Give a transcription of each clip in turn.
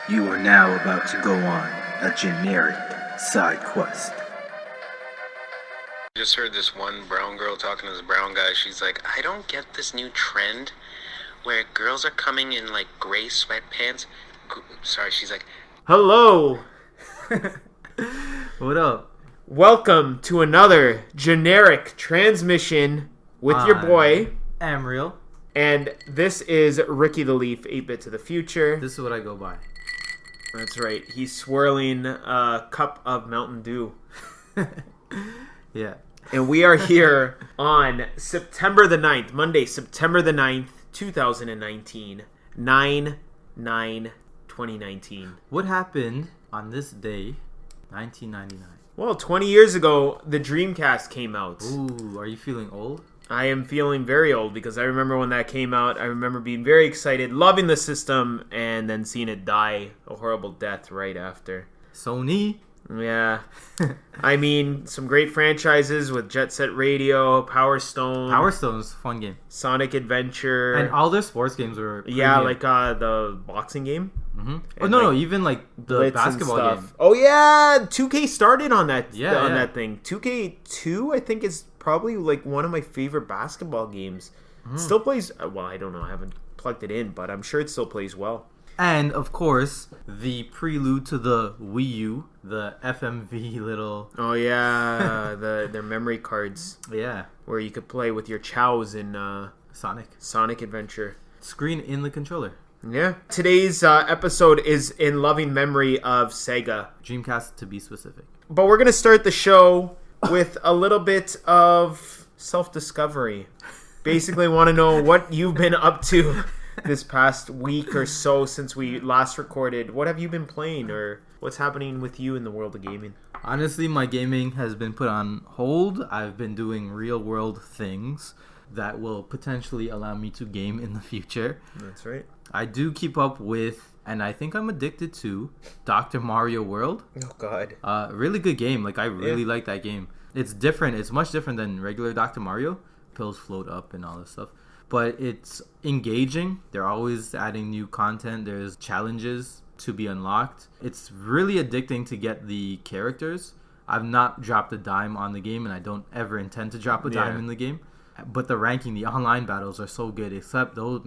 You are now about to go on a generic side quest. I just heard this one brown girl talking to this brown guy. She's like, I don't get this new trend where girls are coming in like gray sweatpants. She's like, hello. What up? Welcome to another generic transmission with your boy Amriel. And this is Ricky the Leaf, 8-bit to the future. This is what I go by. That's right. He's swirling a cup of Mountain Dew. Yeah. And we are here on September the 9th, Monday, September the 9th, 2019, 9/9/2019. What happened on this day, 1999? Well, 20 years ago, the Dreamcast came out. Ooh, are you feeling old? I am feeling very old because I remember when that came out. I remember being very excited, loving the system, and then seeing it die a horrible death right after. Sony. Yeah. I mean, some great franchises with Jet Set Radio, Power Stone. Power Stone's a fun game. Sonic Adventure. And all their sports games were premium. Yeah, like the boxing game. Mm-hmm. Oh, no, even like the Blitz basketball game. Oh, yeah. 2K started on that, Yeah. that thing. 2K2, I think, is probably like one of my favorite basketball games. Still plays, well, I don't know. I haven't plugged it in, but I'm sure it still plays well. And, of course, the prelude to the Wii U, the FMV little... Oh, yeah. Their memory cards. Yeah. Where you could play with your chows in Sonic Adventure. Screen in the controller. Yeah. Today's episode is in loving memory of Sega. Dreamcast, to be specific. But we're going to start the show with a little bit of self-discovery. Basically want to know what you've been up to this past week or so since we last recorded. What have you been playing, or what's happening with you in the world of gaming? Honestly, my gaming has been put on hold. I've been doing real-world things that will potentially allow me to game in the future. That's right. I do keep up with, and I think I'm addicted to, Dr. Mario World. Oh, God. Really good game. Like, I really like that game. It's different. It's much different than regular Dr. Mario. Pills float up and all this stuff. But it's engaging. They're always adding new content. There's challenges to be unlocked. It's really addicting to get the characters. I've not dropped a dime on the game, and I don't ever intend to drop a dime in the game. But the ranking, the online battles are so good, except those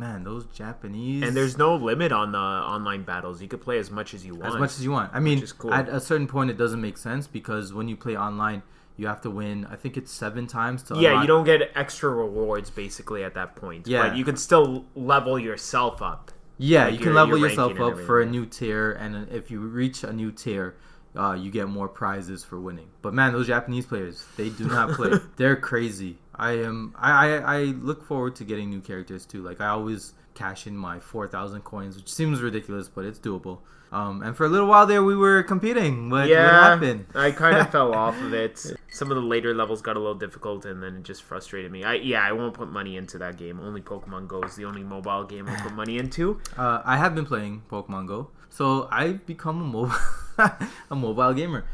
Japanese. And there's no limit on the online battles. You could play as much as you want. As much as you want. I mean, cool. At a certain point, it doesn't make sense because when you play online, you have to win, I think it's 7 times to unlock. You don't get extra rewards basically at that point. Yeah. But you can still level yourself up. Yeah, like you can level your yourself ranking up and for a everything. new tier, and if you reach a new tier, you get more prizes for winning. But man, those Japanese players, they do not play. They're crazy. I look forward to getting new characters too. Like, I always cash in my 4,000 coins, which seems ridiculous, but it's doable. And for a little while there, we were competing. What happened? I kind of fell off of it. Some of the later levels got a little difficult, and then it just frustrated me. I won't put money into that game. Only Pokemon Go is the only mobile game I put money into. I have been playing Pokemon Go, so I've become a mobile gamer.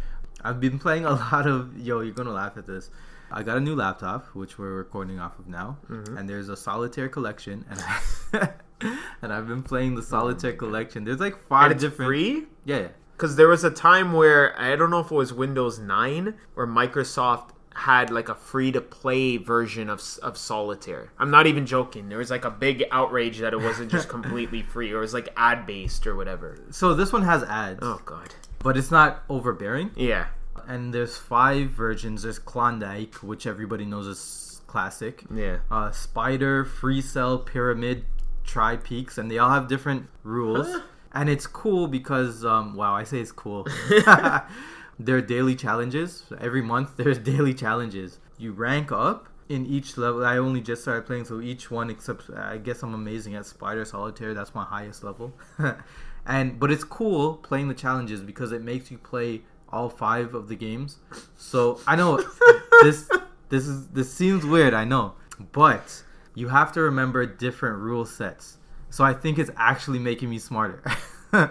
I've been playing a lot of... You're going to laugh at this. I got a new laptop, which we're recording off of now, and there's a solitaire collection, and and I've been playing the solitaire collection. There's like 5 And it's different... free? Yeah. Because there was a time where, I don't know if it was Windows 9, where Microsoft had like a free-to-play version of Solitaire. I'm not even joking. There was like a big outrage that it wasn't just completely free, or it was like ad-based or whatever. So this one has ads. Oh, God. But it's not overbearing. Yeah. And there's 5 versions. There's Klondike, which everybody knows is classic. Yeah. Spider, Free Cell, Pyramid, Tri-Peaks, and they all have different rules. Huh? And it's cool because, wow, I say it's cool. There are daily challenges. Every month there's daily challenges. You rank up in each level. I only just started playing, so each one, except I guess I'm amazing at Spider Solitaire. That's my highest level. But it's cool playing the challenges because it makes you play all 5 of the games. So I know this seems weird, I know, but you have to remember different rule sets. So I think it's actually making me smarter.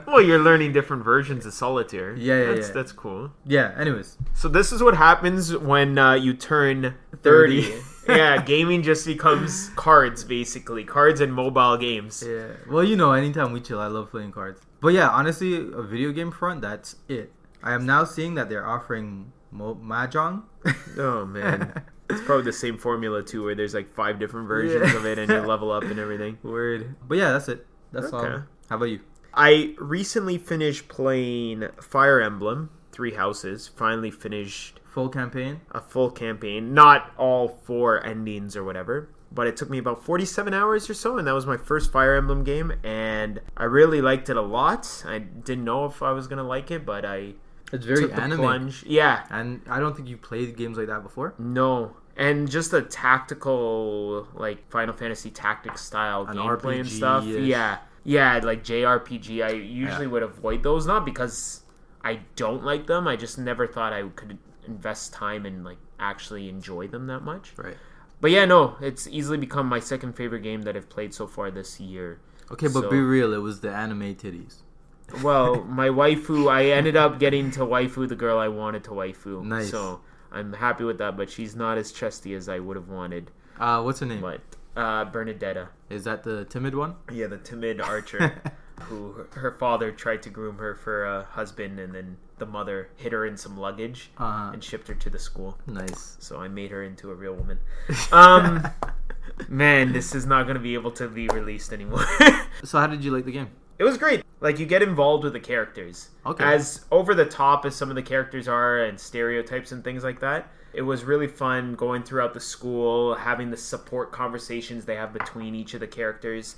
Well, you're learning different versions of Solitaire. Yeah. That's cool. Yeah, anyways. So this is what happens when you turn 30. Yeah, gaming just becomes cards, basically. Cards and mobile games. Yeah. Well, you know, anytime we chill, I love playing cards. But yeah, honestly, a video game front, that's it. I am now seeing that they're offering Mahjong. Oh man, it's probably the same formula too, where there's like 5 different versions of it, and you level up and everything. Word. But yeah, that's it. That's all. Okay. How about you? I recently finished playing Fire Emblem 3 Houses. Finally finished Full campaign? a full campaign, not all 4 endings or whatever. But it took me about 47 hours or so, and that was my first Fire Emblem game, and I really liked it a lot. I didn't know if I was going to like it, but I It's very took the anime. plunge. Yeah. And I don't think you played games like that before. No. And just the tactical, like, Final Fantasy Tactics style An gameplay and RPG-ish. stuff. Yeah. Yeah, like JRPG. I usually would avoid those, not because I don't like them. I just never thought I could invest time and, like, actually enjoy them that much. Right. But yeah, no, it's easily become my second favorite game that I've played so far this year. Okay, but So- be real. It was the anime titties. Well, my waifu, I ended up getting to waifu the girl I wanted to waifu. Nice. So I'm happy with that, but she's not as chesty as I would have wanted. What's her name? But Bernadetta. Is that the timid one? Yeah, the timid archer who her father tried to groom her for a husband, and then the mother hid her in some luggage and shipped her to the school. Nice. So I made her into a real woman. Man, this is not going to be able to be released anymore. So how did you like the game? It was great. Like, you get involved with the characters. Okay. As over the top as some of the characters are and stereotypes and things like that, it was really fun going throughout the school, having the support conversations they have between each of the characters.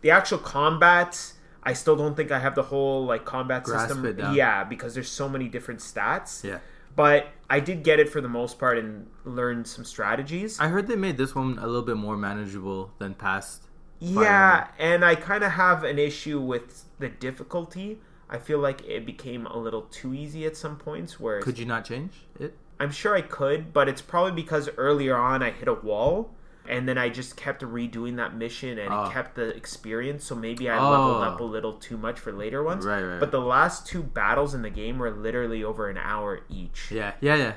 The actual combat, I still don't think I have the whole, like, combat Grasp system. it down. Yeah, because there's so many different stats. Yeah. But I did get it for the most part and learned some strategies. I heard they made this one a little bit more manageable than past. Yeah, and I kind of have an issue with the difficulty. I feel like it became a little too easy at some points. Where Could you not change it? I'm sure I could, but it's probably because earlier on I hit a wall, and then I just kept redoing that mission, and it kept the experience. So maybe I leveled up a little too much for later ones. Right. But the last 2 battles in the game were literally over an hour each. Yeah.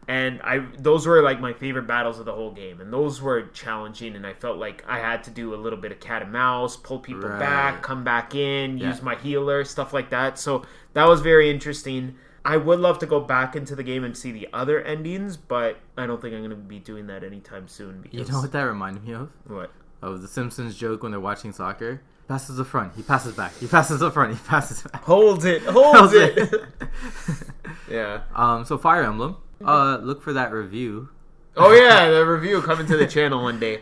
And those were like my favorite battles of the whole game, and those were challenging, and I felt like I had to do a little bit of cat and mouse, pull people back, come back in, use my healer, stuff like that. So that was very interesting. I would love to go back into the game and see the other endings, but I don't think I'm going to be doing that anytime soon. Because... You know what that reminded me of? What? Of the Simpsons joke when they're watching soccer. Passes the front, he passes back. He passes the front, he passes back. Holds it. Yeah. So Fire Emblem. Look for that review. Oh yeah, the review coming to the channel one day.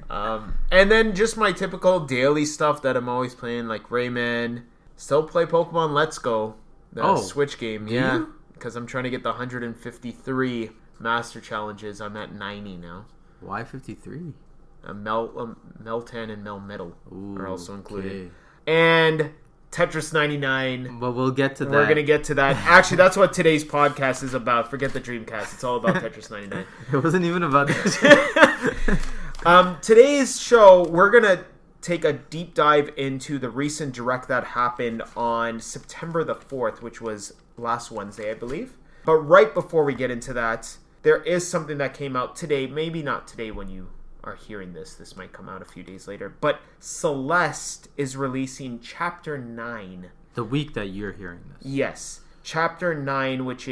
And then just my typical daily stuff that I'm always playing, like Rayman. Still play Pokemon Let's Go, the Switch game. Yeah, because I'm trying to get the 153 Master Challenges. I'm at 90 now. Why 53? Meltan and Melmetal are also included. Okay. And Tetris 99. But we'll get to that. We're going to get to that. Actually, that's what today's podcast is about. Forget the Dreamcast. It's all about Tetris 99. It wasn't even about that. Today's show, we're going to take a deep dive into the recent direct that happened on September the 4th, which was last Wednesday, I believe. But right before we get into that, there is something that came out today. Maybe not today when you are hearing this. This might come out a few days later. But Celeste is releasing Chapter 9. The week that you're hearing this. Yes. Chapter 9, which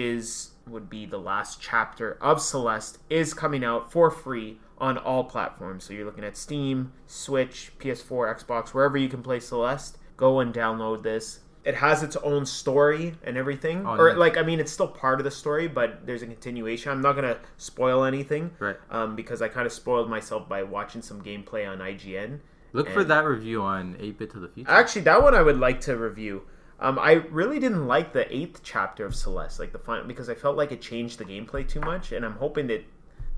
would be the last chapter of Celeste, is coming out for free on all platforms. So you're looking at Steam, Switch, PS4, Xbox, wherever you can play Celeste. Go and download this. It has its own story and everything. It's still part of the story, but there's a continuation. I'm not going to spoil anything. Right. Because I kind of spoiled myself by watching some gameplay on IGN. Look for that review on 8-Bit to the Future. Actually, that one I would like to review. I really didn't like the 8th chapter of Celeste, like the final, because I felt like it changed the gameplay too much, and I'm hoping that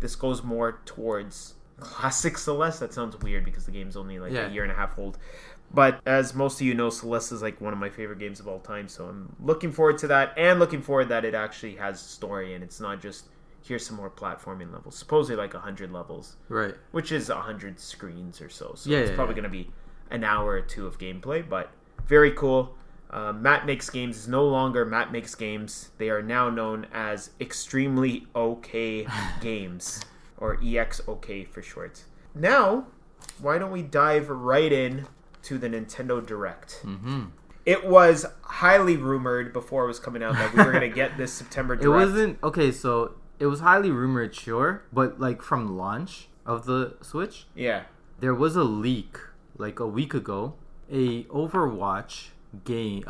this goes more towards classic Celeste. That sounds weird because the game's only a year and a half old. But as most of you know, Celeste is like one of my favorite games of all time, so I'm looking forward to that, and looking forward that it actually has story, and it's not just, here's some more platforming levels. Supposedly like 100 levels. Right. Which is 100 screens or so. So it's probably going to be an hour or two of gameplay, but very cool. Matt Makes Games is no longer Matt Makes Games. They are now known as Extremely OK Games, or EXOK for short. Now, why don't we dive right in to the Nintendo Direct? Mm-hmm. It was highly rumored before it was coming out that we were going to get this September direct. It wasn't... Okay, so it was highly rumored, sure. But, like, from launch of the Switch, Yeah. there was a leak, like, a week ago. A Overwatch game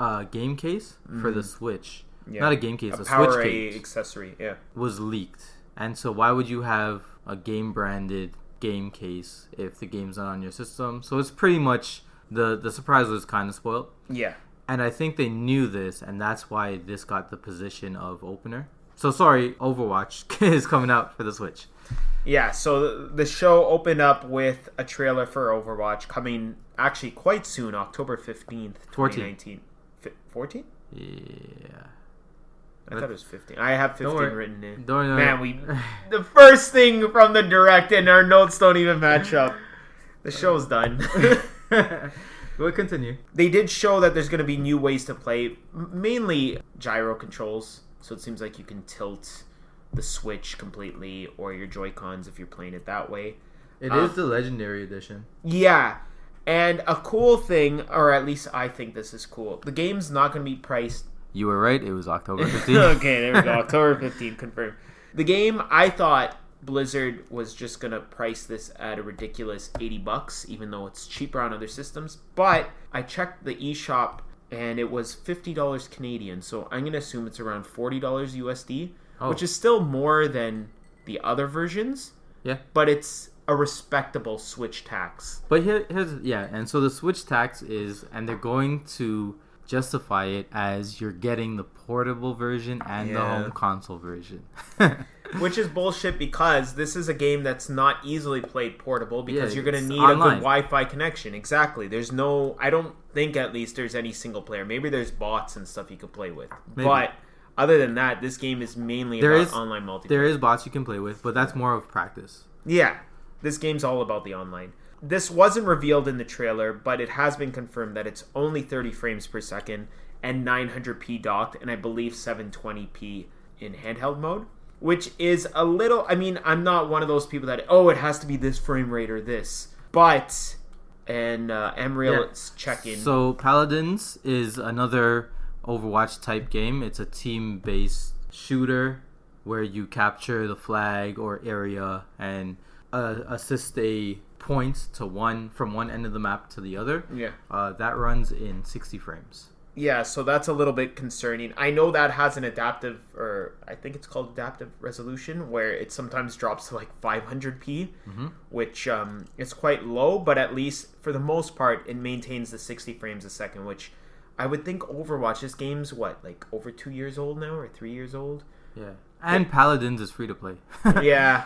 case for the Switch. Yeah. Not a game case, a Power Switch case. accessory, yeah. Was leaked. And so why would you have a game-branded game case if the game's not on your system? So it's pretty much... The surprise was kind of spoiled. Yeah. And I think they knew this, and that's why this got the position of opener. So sorry, Overwatch is coming out for the Switch. Yeah, so the show opened up with a trailer for Overwatch coming actually quite soon, October 15th, 2019. 14? Yeah. I thought it was 15. I have 15 written in. Don't Man, the first thing from the direct and our notes don't even match up. The show's done. We'll continue. They did show that there's going to be new ways to play, mainly gyro controls. So it seems like you can tilt the Switch completely or your Joy-Cons if you're playing it that way. It is the Legendary Edition. Yeah. And a cool thing, or at least I think this is cool, the game's not going to be priced... You were right. It was October 15th. Okay, there we go. October 15th, confirmed. The game, I thought Blizzard was just going to price this at a ridiculous $80, even though it's cheaper on other systems. But I checked the eShop, and it was $50 Canadian. So I'm going to assume it's around $40 USD, which is still more than the other versions. Yeah. But it's a respectable Switch tax. But here's... Yeah, and so the Switch tax is... And they're going to... justify it as you're getting the portable version and the home console version. Which is bullshit because this is a game that's not easily played portable because you're going to need online. a good Wi-Fi connection. Exactly. There's no... I don't think at least there's any single player. Maybe there's bots and stuff you could play with. Maybe. But other than that, this game is mainly about online multiplayer. There is bots you can play with, but that's more of practice. Yeah. This game's all about the online. This wasn't revealed in the trailer, but it has been confirmed that it's only 30 frames per second and 900p docked, and I believe 720p in handheld mode, which is a little... I mean, I'm not one of those people that, it has to be this frame rate or this. But, and Emreal check-in. So, Paladins is another Overwatch-type game. It's a team-based shooter where you capture the flag or area and assist a... points to from one end of the map to the other. Yeah. That runs in 60 frames. Yeah, so that's a little bit concerning. I know that has an adaptive, or I think it's called adaptive resolution, where it sometimes drops to like 500p, which is quite low, but at least for the most part, it maintains the 60 frames a second, which I would think Overwatch, this game's like over 2 years old now, or 3 years old? Yeah. And Paladins is free to play. Yeah.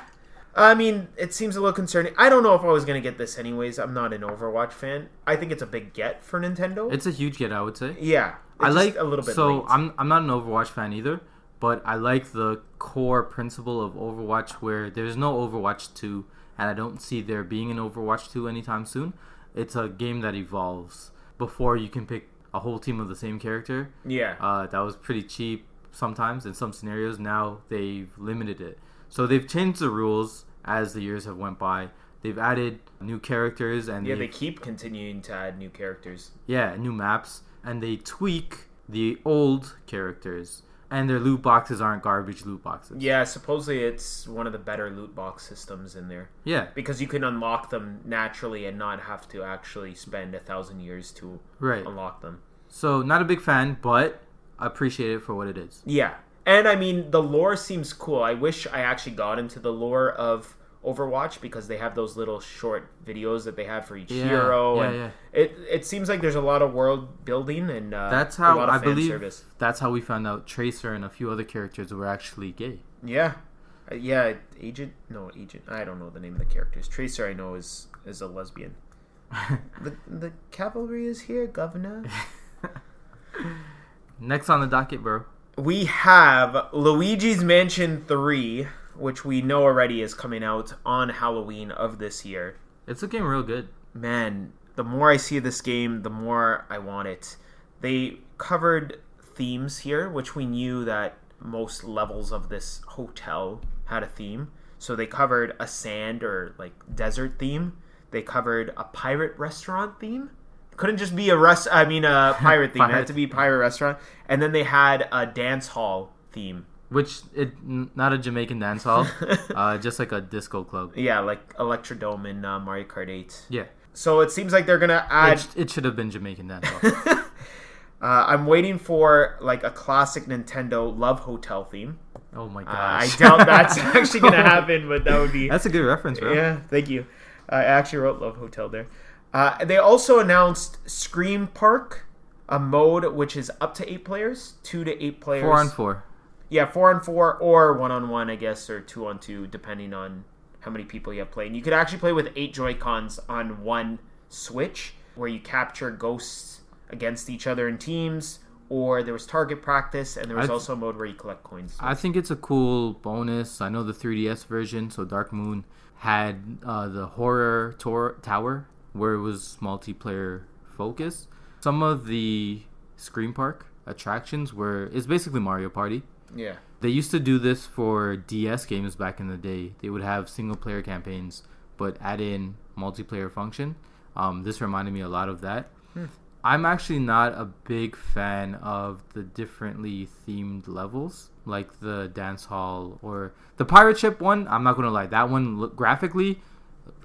I mean, it seems a little concerning. I don't know if I was going to get this anyways. I'm not an Overwatch fan. I think it's a big get for Nintendo. It's a huge get, I would say. Yeah. I like a little bit So, late. I'm not an Overwatch fan either, but I like the core principle of Overwatch where there's no Overwatch 2, and I don't see there being an Overwatch 2 anytime soon. It's a game that evolves. Before you can pick a whole team of the same character. Yeah. That was pretty cheap sometimes in some scenarios. Now they've limited it. So they've changed the rules as the years have went by. They've added new characters and they keep continuing to add new characters. Yeah, new maps, and they tweak the old characters. And their loot boxes aren't garbage loot boxes. Yeah, supposedly it's one of the better loot box systems in there. Yeah. Because you can unlock them naturally and not have to actually spend 1,000 years to unlock them. So, not a big fan, but I appreciate it for what it is. Yeah. And I mean, the lore seems cool. I wish I actually got into the lore of Overwatch because they have those little short videos that they have for each hero. It seems like there's a lot of world building and that's how a lot of I fan believe service. That's how we found out Tracer and a few other characters were actually gay. Yeah. Agent. I don't know the name of the characters. Tracer, I know, is a lesbian. the cavalry is here, Governor. Next on the docket, bro. We have Luigi's Mansion 3, which we know already is coming out on Halloween of this year. It's looking real good. Man, the more I see this game, the more I want it. They covered themes here, which we knew that most levels of this hotel had a theme. So they covered a sand or like desert theme. They covered a pirate restaurant theme. Couldn't just be a pirate theme. It had to be pirate restaurant. And then they had a dance hall theme. Not a Jamaican dance hall, just like a disco club. Yeah, like Electrodome in Mario Kart 8. Yeah. So it seems like they're gonna add. It should have been Jamaican dance hall. I'm waiting for like a classic Nintendo Love Hotel theme. Oh my gosh! I doubt that's actually gonna happen, but that would be. That's a good reference, bro. Yeah, thank you. I actually wrote Love Hotel there. They also announced Scream Park, a mode which is up to 8 players, 2 to 8 players. 4-on-4. Yeah, 4-on-4 or 1-on-1, I guess, or 2-on-2, depending on how many people you have playing. You could actually play with 8 Joy-Cons on one Switch, where you capture ghosts against each other in teams, or there was target practice, and there was also a mode where you collect coins. I think it's a cool bonus. I know the 3DS version, so Dark Moon had the horror tower, where it was multiplayer focused. Some of the Scream Park attractions it's basically Mario Party. Yeah. They used to do this for DS games back in the day. They would have single player campaigns, but add in multiplayer function. This reminded me a lot of that. I'm actually not a big fan of the differently themed levels, like the dance hall or the pirate ship one. I'm not going to lie. That one, graphically,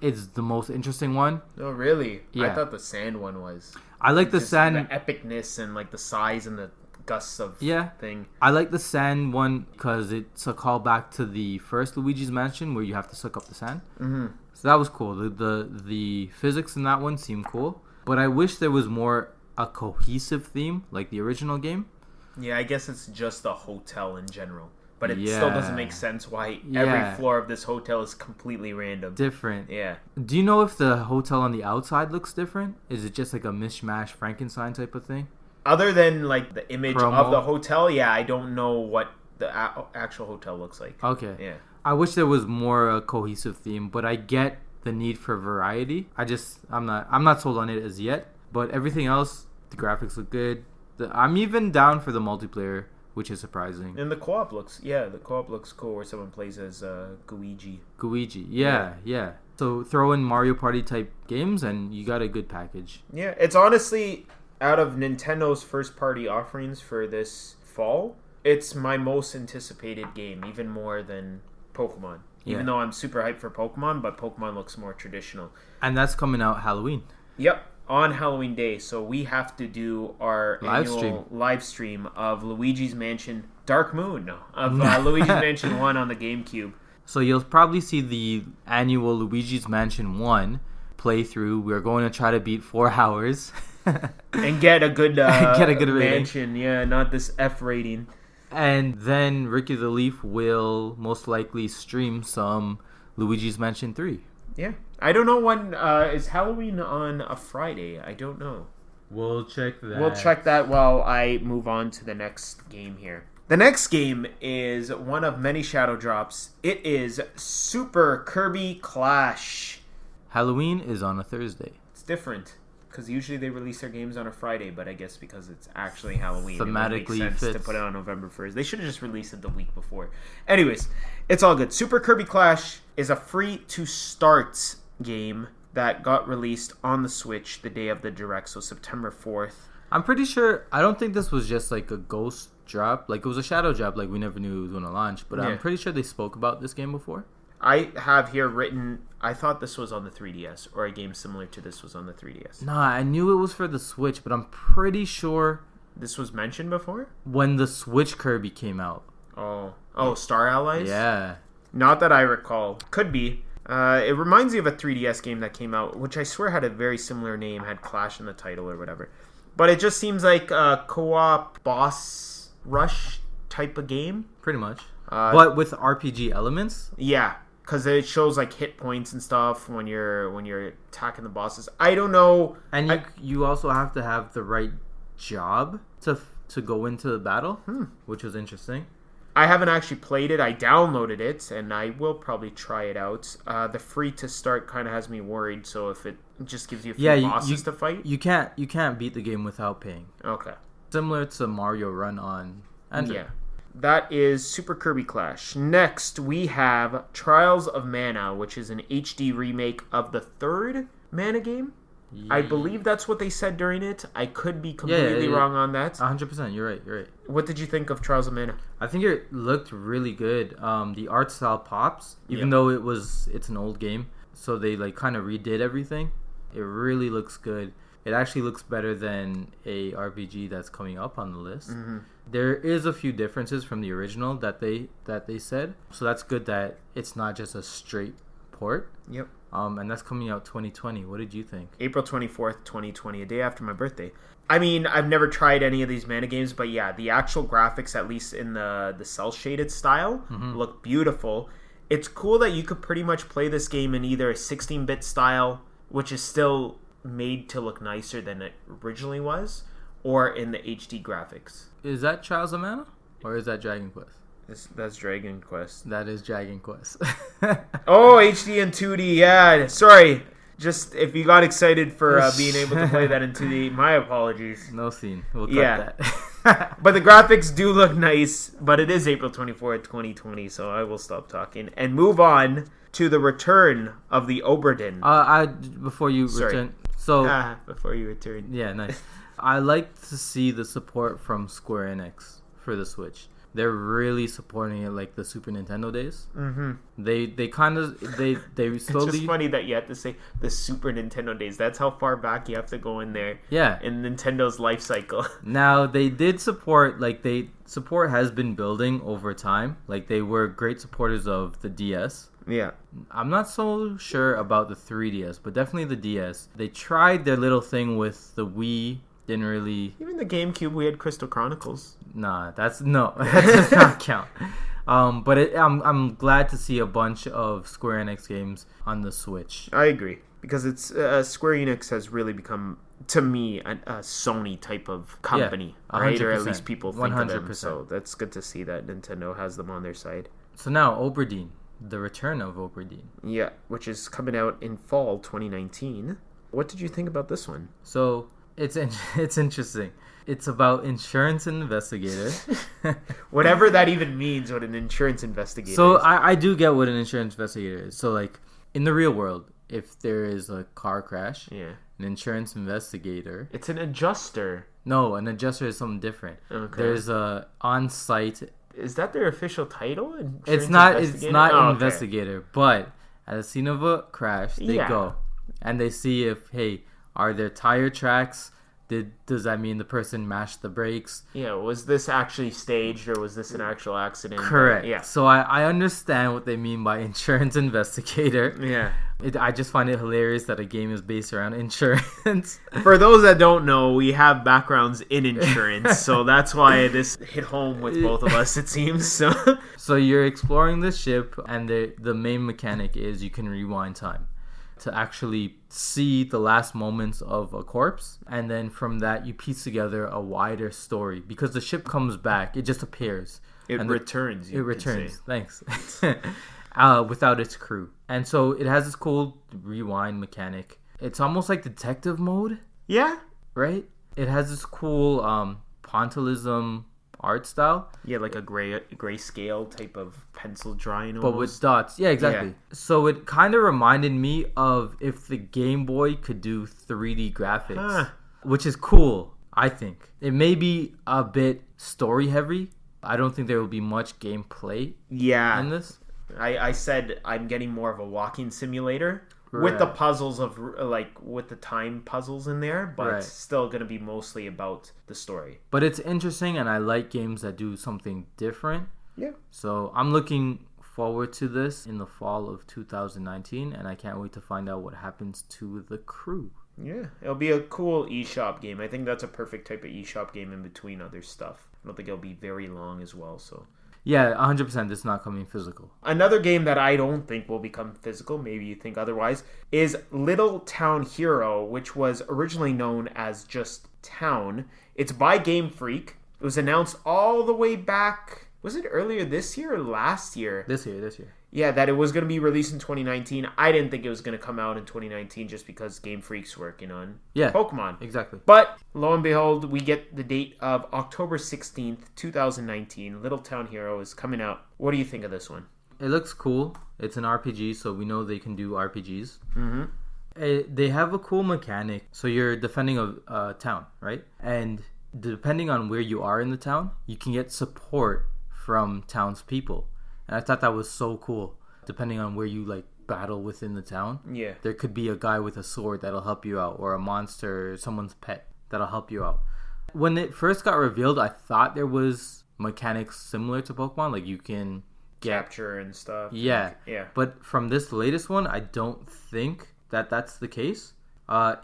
is the most interesting one. Oh, really? Yeah. I thought the sand one was. I like the sand. The epicness and like the size and the gusts of thing. I like the sand one because it's a callback to the first Luigi's Mansion where you have to suck up the sand. Mm-hmm. So that was cool. The physics in that one seemed cool, but I wish there was more a cohesive theme like the original game. Yeah, I guess it's just a hotel in general, but it still doesn't make sense why every floor of this hotel is completely random. Different. Yeah. Do you know if the hotel on the outside looks different? Is it just like a mishmash Frankenstein type of thing? Other than like the image Promo. of the hotel, I don't know what the actual hotel looks like. Okay. Yeah. I wish there was more a cohesive theme, but I get the need for variety. I'm not sold on it as yet, but everything else, the graphics look good. I'm even down for the multiplayer, which is surprising. And the co-op looks cool where someone plays as Guigi. Yeah. So throw in Mario Party type games and you got a good package. Yeah, it's honestly, out of Nintendo's first party offerings for this fall, it's my most anticipated game, even more than Pokemon. Even though I'm super hyped for Pokemon, but Pokemon looks more traditional. And that's coming out Halloween. Yep, on Halloween Day. So we have to do our annual live stream of Luigi's Mansion Dark Moon. No, of Luigi's Mansion 1 on the GameCube. So you'll probably see the annual Luigi's Mansion 1 playthrough. We're going to try to beat 4 hours. And get a good rating. mansion. Yeah, not this F rating. And then Ricky the Leaf will most likely stream some Luigi's Mansion 3. Yeah. I don't know when is Halloween on a Friday. I don't know. We'll check that. We'll check that while I move on to the next game here. The next game is one of many shadow drops. It is Super Kirby Clash. Halloween is on a Thursday. It's different because usually they release their games on a Friday, but I guess because it's actually Halloween, thematically it makes sense fits to put it on November 1st. They should have just released it the week before. Anyways, it's all good. Super Kirby Clash is a free-to-start game that got released on the Switch the day of the Direct, so September 4th. I'm pretty sure, I don't think this was just like a ghost drop. Like, it was a shadow drop, like we never knew it was going to launch. But I'm pretty sure they spoke about this game before. I have here written, I thought this was on the 3DS, or a game similar to this was on the 3DS. Nah, I knew it was for the Switch, but I'm pretty sure... This was mentioned before? When the Switch Kirby came out. Oh, Star Allies? Yeah. Not that I recall. Could be. It reminds me of a 3DS game that came out, which I swear had a very similar name, had Clash in the title or whatever. But it just seems like a co-op boss rush type of game. Pretty much. But with RPG elements? Yeah, because it shows like hit points and stuff when you're attacking the bosses. I don't know. And you also have to have the right job to go into the battle, which was interesting. I haven't actually played it. I downloaded it, and I will probably try it out. The free to start kind of has me worried. So if it just gives you a few bosses to fight, you can't beat the game without paying. Okay. Similar to Mario Run on Android. Yeah. That is Super Kirby Clash. Next, we have Trials of Mana, which is an HD remake of the third Mana game. I believe that's what they said during it. I could be completely wrong on that. 100%. You're right. What did you think of Trials of Mana? I think it looked really good. The art style pops, even though it's an old game. So they like kind of redid everything. It really looks good. It actually looks better than a RPG that's coming up on the list. Mm-hmm. There is a few differences from the original that they said. So that's good that it's not just a straight port. Yep. And that's coming out 2020. What did you think? April 24th, 2020, a day after my birthday. I mean, I've never tried any of these Mana games, but yeah, the actual graphics, at least in the cel-shaded style, look beautiful. It's cool that you could pretty much play this game in either a 16-bit style, which is still made to look nicer than it originally was, or in the HD graphics. Is that Trials of Mana? Or is that Dragon Quest? That's Dragon Quest. That is Dragon Quest. Oh, HD and 2D, yeah. Sorry. Just, if you got excited for being able to play that in 2D, my apologies. No scene. We'll cut that. But the graphics do look nice, but it is April 24th, 2020, so I will stop talking and move on to the return of the Oberdin. Before you return... So, before you return. Yeah, nice. I like to see the support from Square Enix for the Switch. They're really supporting it like the Super Nintendo days. Mm-hmm. They kind of they slowly. It's just funny that you have to say the Super Nintendo days. That's how far back you have to go in there. Yeah. In Nintendo's life cycle. Now they did support support has been building over time. Like they were great supporters of the DS. Yeah. I'm not so sure about the 3DS, but definitely the DS. They tried their little thing with the Wii. Didn't really... Even the GameCube, we had Crystal Chronicles. Nah, that does not count. But I'm glad to see a bunch of Square Enix games on the Switch. I agree. Because it's Square Enix has really become, to me, a Sony type of company. Yeah, right? Or at least people think 100%. Of them. So that's good to see that Nintendo has them on their side. So now, Oberdin. The return of Oberdin. Yeah, which is coming out in fall 2019. What did you think about this one? So... It's interesting. It's about insurance investigator. Whatever that even means, what an insurance investigator so is. I do get what an insurance investigator is. So, like, in the real world, if there is a car crash, an insurance investigator... It's an adjuster. No, an adjuster is something different. Okay. There's a on-site... Is that their official title? It's not investigator, but at the scene of a crash, they go and they see if, hey... Are there tire tracks? Does that mean the person mashed the brakes? Yeah, was this actually staged or was this an actual accident? Correct. Yeah. So I understand what they mean by insurance investigator. Yeah. I just find it hilarious that a game is based around insurance. For those that don't know, we have backgrounds in insurance, so that's why this hit home with both of us, it seems. So you're exploring the ship, and the main mechanic is you can rewind time to actually see the last moments of a corpse, and then from that you piece together a wider story because the ship comes back, it just appears, it returns. Thanks. Without its crew, and so it has this cool rewind mechanic. It's almost like detective mode. Yeah, right. It has this cool pointillism art style. Yeah, like a grayscale type of pencil drawing almost. But with dots. Yeah, exactly. Yeah. So it kind of reminded me of if the Game Boy could do 3D graphics, which is cool, I think. It may be a bit story heavy. I don't think there will be much gameplay in this. I said I'm getting more of a walking simulator. Right. With the puzzles of with the time puzzles in there, but still going to be mostly about the story. But it's interesting, and I like games that do something different. Yeah. So I'm looking forward to this in the fall of 2019, and I can't wait to find out what happens to the crew. Yeah, it'll be a cool eShop game. I think that's a perfect type of eShop game in between other stuff. I don't think it'll be very long as well, so... Yeah, 100% it's not coming physical. Another game that I don't think will become physical, maybe you think otherwise, is Little Town Hero, which was originally known as just Town. It's by Game Freak. It was announced all the way back... Was it earlier this year or last year? This year. Yeah, that it was going to be released in 2019. I didn't think it was going to come out in 2019 just because Game Freak's working on Pokemon. Exactly. But lo and behold, we get the date of October 16th, 2019. Little Town Hero is coming out. What do you think of this one? It looks cool. It's an RPG, so we know they can do RPGs. Mm-hmm. They have a cool mechanic. So you're defending a town, right? And depending on where you are in the town, you can get support from townspeople. And I thought that was so cool. Depending on where you like battle within the town, Yeah. there could be a guy with a sword that'll help you out, or a monster, someone's pet that'll help you out. When it first got revealed, I thought there was mechanics similar to Pokemon, like you can Capture and stuff. yeah. Yeah. But from this latest one, I don't think that that's the case.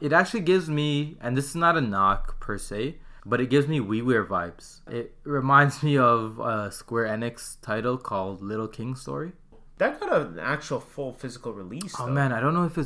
It actually gives me, and this is not a knock per se, but it gives me WiiWare vibes. It reminds me of a Square Enix title called Little King Story. That got an actual full physical release. Oh though. man, I don't know if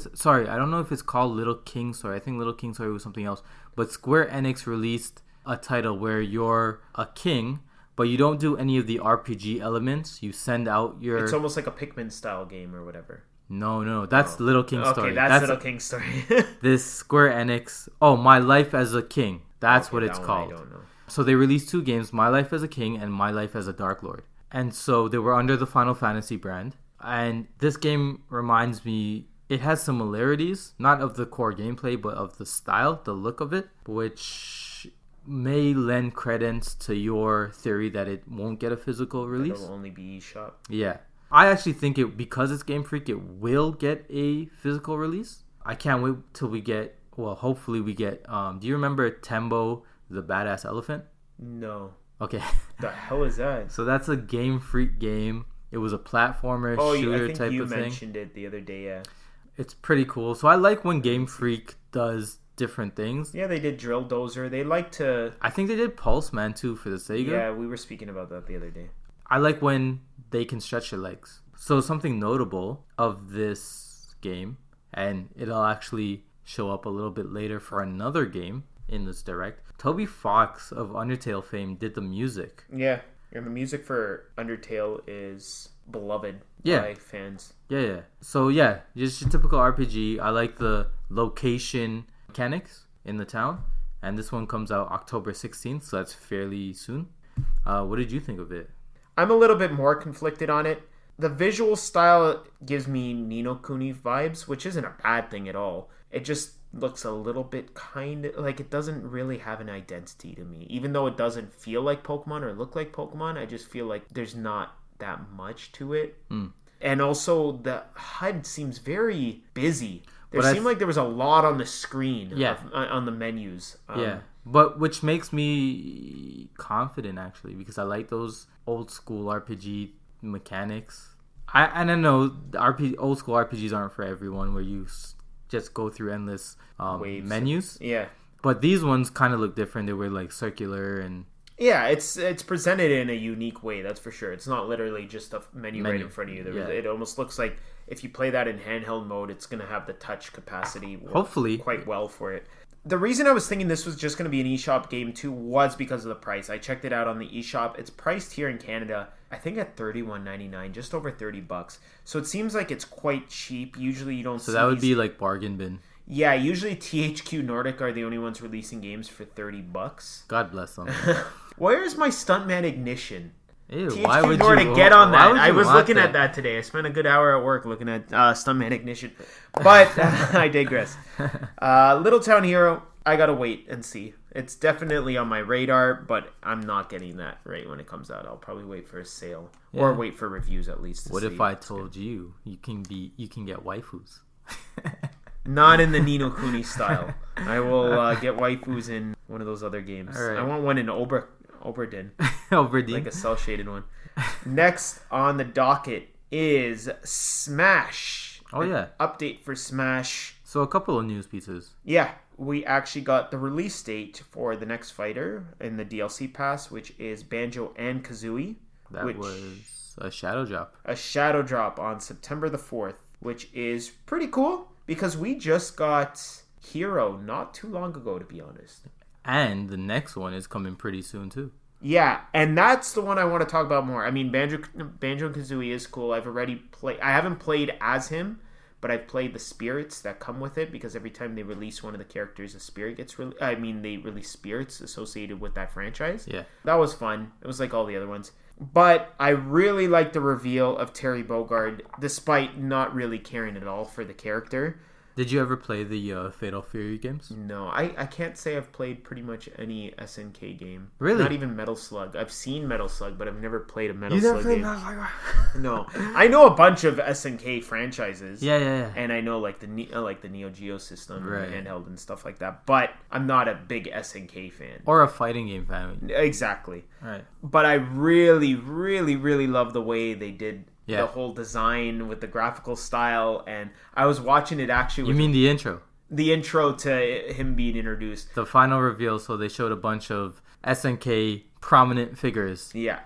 it's called Little King Story. I think Little King Story was something else. But Square Enix released a title where you're a king, but you don't do any of the RPG elements. You send out your... It's almost like a Pikmin style game or whatever. No, that's Little King Story. Okay, that's Little King Story. This Square Enix... Oh, My Life as a King. That's Okay, what it's that one called. I don't know. So they released two games, My Life as a King and My Life as a Dark Lord. And so they were under the Final Fantasy brand. And this game reminds me... It has similarities, not of the core gameplay, but of the style, the look of it, which may lend credence to your theory that it won't get a physical release. It'll only be eShop. Yeah. I actually think because it's Game Freak, it will get a physical release. I can't wait till we get, well, hopefully we get, do you remember Tembo, the Badass Elephant? No. Okay. The hell is that? So that's a Game Freak game. It was a platformer, shooter I think type you of thing. mentioned it the other day, yeah. It's pretty cool. So I like when Game Freak does different things. Yeah, they did Drill Dozer. They like to... I think they did Pulse Man too for the Sega. Yeah, we were speaking about that the other day. I like when they can stretch their legs. So something notable of this game, and it'll actually show up a little bit later for another game in this direct. Toby Fox of Undertale fame did the music. Yeah, and the music for Undertale is beloved by fans. Yeah. So yeah, just your typical RPG. I like the location mechanics in the town. And this one comes out October 16th, so that's fairly soon. What did you think of it? I'm a little bit more conflicted on it. The visual style gives me Ni no Kuni vibes, which isn't a bad thing at all. It just looks a little bit kind of like it doesn't really have an identity to me. Even though it doesn't feel like Pokemon or look like Pokemon, I just feel like there's not that much to it. And also the HUD seems very busy. There seemed like there was a lot on the screen on the menus. But which makes me confident actually, because I like those old school RPG mechanics. I know old school RPGs aren't for everyone, where you just go through endless menus. Yeah. But these ones kind of look different. They were like circular and... Yeah, it's presented in a unique way, that's for sure. It's not literally just a menu. Right in front of you. It almost looks like if you play that in handheld mode, it's going to have the touch capacity hopefully quite well for it. The reason I was thinking this was just going to be an eShop game too was because of the price. I checked it out on the eShop. It's priced here in Canada, I think at $31.99, just over $30. So it seems like it's quite cheap. Usually you don't see... So that would be like bargain bin. Yeah, usually THQ Nordic are the only ones releasing games for $30. God bless them. Where's my Stuntman Ignition? Ew, THQ why would Nordic, you get on that. would I you was want looking at that today. I spent a good hour at work looking at Stuntman Ignition. But I digress. Little Town Hero, I gotta wait and see. It's definitely on my radar, but I'm not getting that right when it comes out. I'll probably wait for a sale or wait for reviews at least. What if I told you can get waifus? Not in the Ni no Kuni style. I will get waifus in one of those other games. Right. I want one in Oberdin. Oberdin. Like a cel-shaded one. Next on the docket is Smash. Oh, yeah. Update for Smash. So a couple of news pieces. Yeah. We actually got the release date for the next fighter in the DLC pass, which is Banjo and Kazooie. That was a shadow drop. A shadow drop on September the 4th, which is pretty cool because we just got Hero not too long ago, to be honest. And the next one is coming pretty soon, too. Yeah, and that's the one I want to talk about more. I mean, Banjo and Kazooie is cool. I've already played... I haven't played as him, but I've played the spirits that come with it, because every time they release one of the characters, a spirit gets they release spirits associated with that franchise. Yeah. That was fun. It was like all the other ones. But I really like the reveal of Terry Bogard, despite not really caring at all for the character. Did you ever play the Fatal Fury games? No, I can't say I've played pretty much any SNK game. Really? Not even Metal Slug. I've seen Metal Slug, but I've never played a Metal You Slug never played game. Metal Slug? No, I know a bunch of SNK franchises. Yeah. And I know like the Neo Geo system, Right. and handheld and stuff like that. But I'm not a big SNK fan. Or a fighting game fan. Exactly. Right. But I really, really, really love the way they did Yeah. the whole design with the graphical style. And I was watching it actually You with mean the intro? the intro to him being introduced. The final reveal, so they showed a bunch of SNK prominent figures Yeah.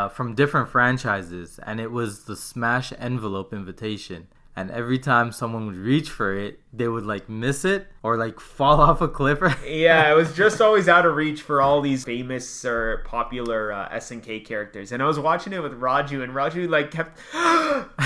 from different franchises, and it was the Smash Envelope invitation. And every time someone would reach for it, they would like miss it or like fall off a cliff. Yeah, it was just always out of reach for all these famous or popular SNK characters. And I was watching it with Raju, and Raju like kept,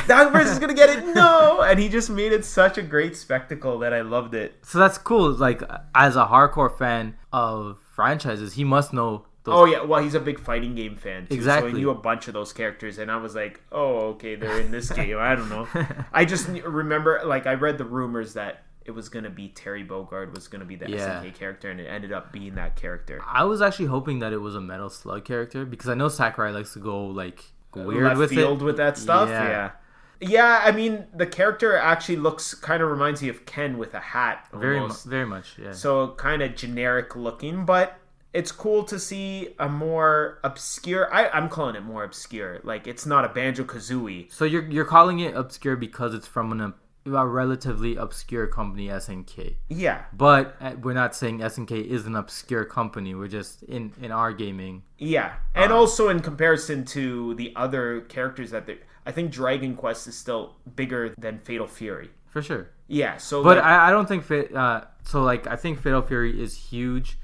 that person's gonna get it, no! And he just made it such a great spectacle that I loved it. So that's cool. Like, as a hardcore fan of franchises, he must know those. Oh yeah, well he's a big fighting game fan too, Exactly. so he knew a bunch of those characters, and I was like, oh okay, they're in this game. I don't know. I just remember, like, I read the rumors that it was gonna be Terry Bogard was gonna be the SNK character, and it ended up being that character. I was actually hoping that it was a Metal Slug character because I know Sakurai likes to go like weird Left with field it. with that stuff. Yeah. Yeah, I mean the character actually kind of reminds me of Ken with a hat, almost. Very much. Yeah. So kind of generic looking, but it's cool to see a more obscure. I'm calling it more obscure. Like, it's not a Banjo-Kazooie. So you're calling it obscure because it's from a relatively obscure company, SNK. Yeah. But we're not saying SNK is an obscure company. We're just in our gaming. Yeah, and also in comparison to the other characters I think Dragon Quest is still bigger than Fatal Fury. For sure. Yeah, so But like, I don't think I think Fatal Fury is huge.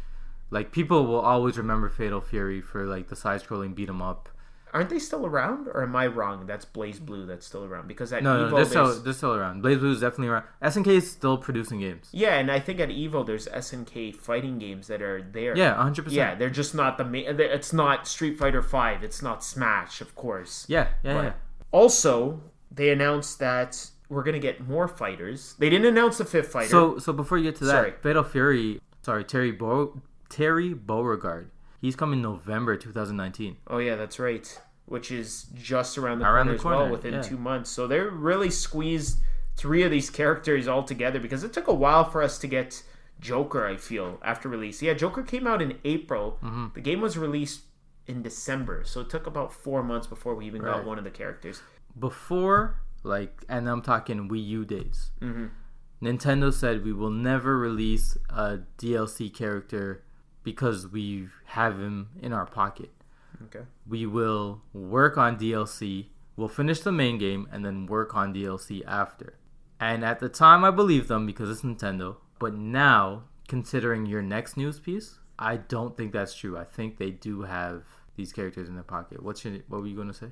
Like, people will always remember Fatal Fury for like the side-scrolling beat 'em up. aren't they still around, or am I wrong? That's Blaze Blue that's still around, because at No, Evo they're still around. Blaze Blue is definitely around. SNK is still producing games. yeah, and I think at Evo there's SNK fighting games that are there. Yeah, 100%. Yeah, they're just not the main. It's not Street Fighter V. It's not Smash, of course. Yeah. But also, they announced that we're gonna get more fighters. They didn't announce the fifth fighter. So before you get to that, Sorry. Fatal Fury. Sorry, Terry Beauregard. He's coming November 2019. Oh yeah, that's right. Which is just around the Around corner the as well, corner, within yeah. 2 months. So they're really squeezed 3 of these characters all together, because it took a while for us to get Joker, I feel, after release. Yeah, Joker came out in April. Mm-hmm. The game was released in December, so it took about 4 months before we even got Right. one of the characters. Before, like, and I'm talking Wii U days. Mm-hmm. Nintendo said we will never release a DLC character because we have him in our pocket. Okay. We will work on DLC. We'll finish the main game and then work on DLC after. And at the time, I believed them because it's Nintendo. But now, considering your next news piece, I don't think that's true. I think they do have these characters in their pocket. What were you going to say?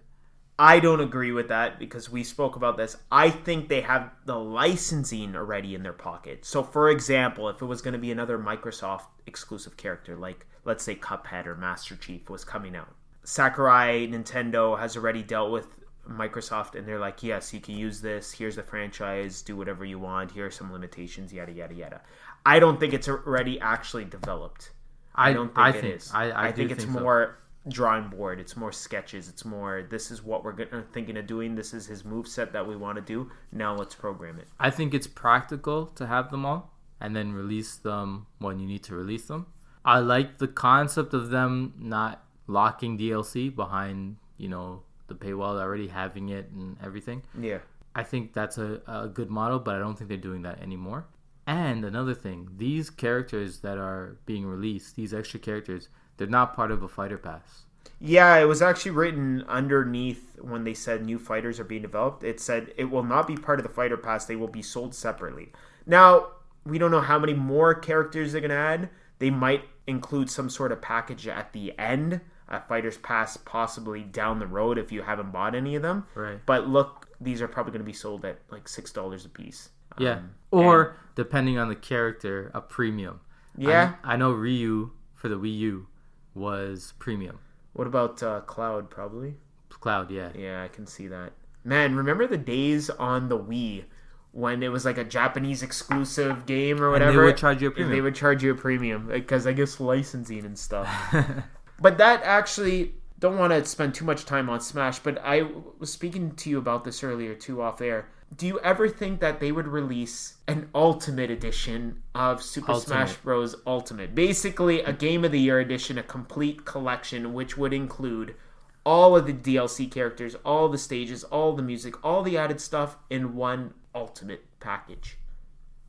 I don't agree with that, because we spoke about this. I think they have the licensing already in their pocket. So, for example, if it was going to be another Microsoft exclusive character, like, let's say Cuphead or Master Chief was coming out, Sakurai, Nintendo has already dealt with Microsoft, and they're like, yes, you can use this. Here's the franchise. Do whatever you want. Here are some limitations, yada, yada, yada. I don't think it's already actually developed. I don't think it is. I think it's more drawing board. It's more sketches. It's more, this is what we're thinking of doing. This is his moveset that we want to do. Now let's program it. I think it's practical to have them all and then release them when you need to release them. I like the concept of them not locking DLC behind, the paywall, already having it and everything. Yeah. I think that's a good model, but I don't think they're doing that anymore. And another thing, these characters that are being released, these extra characters, they're not part of a fighter pass. Yeah, it was actually written underneath when they said new fighters are being developed. It said it will not be part of the fighter pass. They will be sold separately. Now, we don't know how many more characters they're going to add. They might include some sort of package at the end, a fighter's pass possibly down the road if you haven't bought any of them. Right. But look, these are probably going to be sold at like $6 a piece. Yeah. Or, depending on the character, a premium. Yeah. I know Ryu for the Wii U was premium. What about Cloud, probably? Cloud, yeah. Yeah, I can see that. Man, remember the days on the Wii when it was like a Japanese exclusive game or And whatever. they would charge you a premium. They would charge you a premium because I guess licensing and stuff. But that actually, don't want to spend too much time on Smash, but I was speaking to you about this earlier too off air. Do you ever think that they would release an Ultimate Edition of Super Smash Bros. Ultimate? Basically, a Game of the Year edition, a complete collection, which would include all of the DLC characters, all the stages, all the music, all the added stuff in one Ultimate package.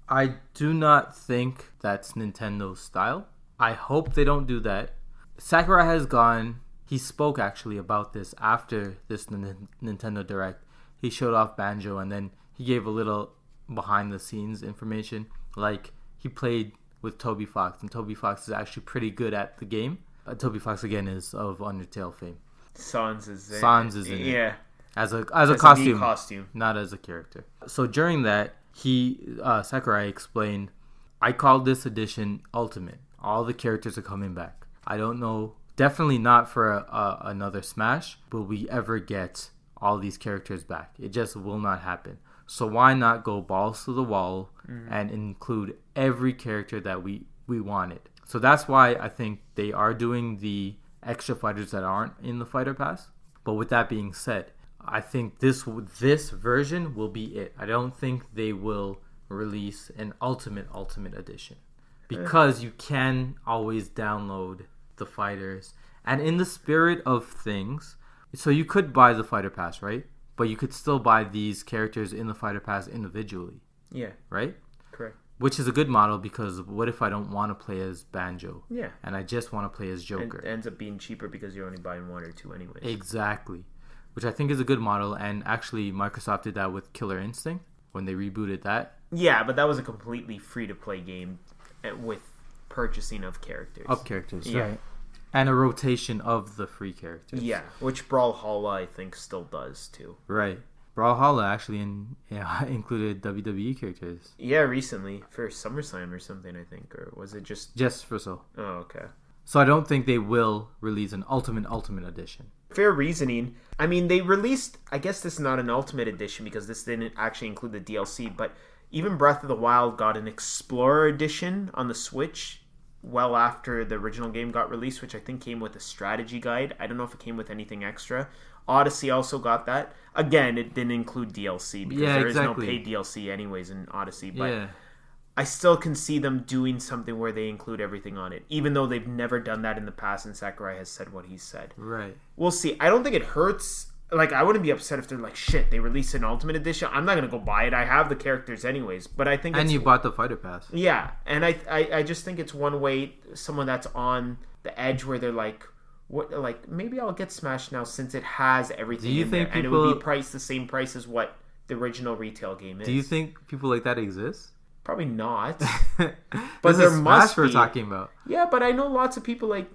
I do not think that's Nintendo's style. I hope they don't do that. Sakurai has gone... He spoke actually about this after this Nintendo Direct. He showed off Banjo and then he gave a little behind the scenes information. Like he played with Toby Fox and Toby Fox is actually pretty good at the game. Toby Fox again is of Undertale fame. Sans is in it. Yeah. As a costume, costume, not as a character. So during that, Sakurai explained, I called this edition Ultimate. All the characters are coming back. I don't know, definitely not for another Smash will we ever get all these characters back. It just will not happen. So why not go balls to the wall and include every character that we wanted? So that's why I think they are doing the extra fighters that aren't in the Fighter Pass. But with that being said, I think this version will be it. I don't think they will release an Ultimate Edition because you can always download the fighters. And in the spirit of things, so you could buy the Fighter Pass, right? But you could still buy these characters in the Fighter Pass individually. Yeah. Right? Correct. Which is a good model because what if I don't want to play as Banjo? Yeah. And I just want to play as Joker? It ends up being cheaper because you're only buying one or two anyways. Exactly. Which I think is a good model. And actually, Microsoft did that with Killer Instinct when they rebooted that. Yeah, but that was a completely free-to-play game with purchasing of characters. Yeah. Right. And a rotation of the free characters. Yeah, which Brawlhalla I think still does too. Right. Brawlhalla actually included WWE characters. Yeah, recently for SummerSlam or something I think, or was it just for so? Oh, okay. So I don't think they will release an Ultimate Edition. Fair reasoning. I mean, they released. I guess this is not an Ultimate Edition because this didn't actually include the DLC, but even Breath of the Wild got an Explorer Edition on the Switch. Well after the original game got released, which I think came with a strategy guide. I don't know if it came with anything extra. Odyssey also got that. Again, it didn't include DLC because there is no paid DLC anyways in Odyssey. But I still can see them doing something where they include everything on it, even though they've never done that in the past and Sakurai has said what he said. Right. We'll see. I don't think it hurts. Like, I wouldn't be upset if they're like, shit, they released an Ultimate Edition. I'm not going to go buy it. I have the characters anyways. But I think you bought the Fighter Pass. Yeah. And I just think it's one way, someone that's on the edge where they're like, what? Like, maybe I'll get Smash now since it has everything in there. And it would be priced the same price as what the original retail game is. Do you think people like that exist? Probably not. But there must be. We're talking about. Yeah, but I know lots of people like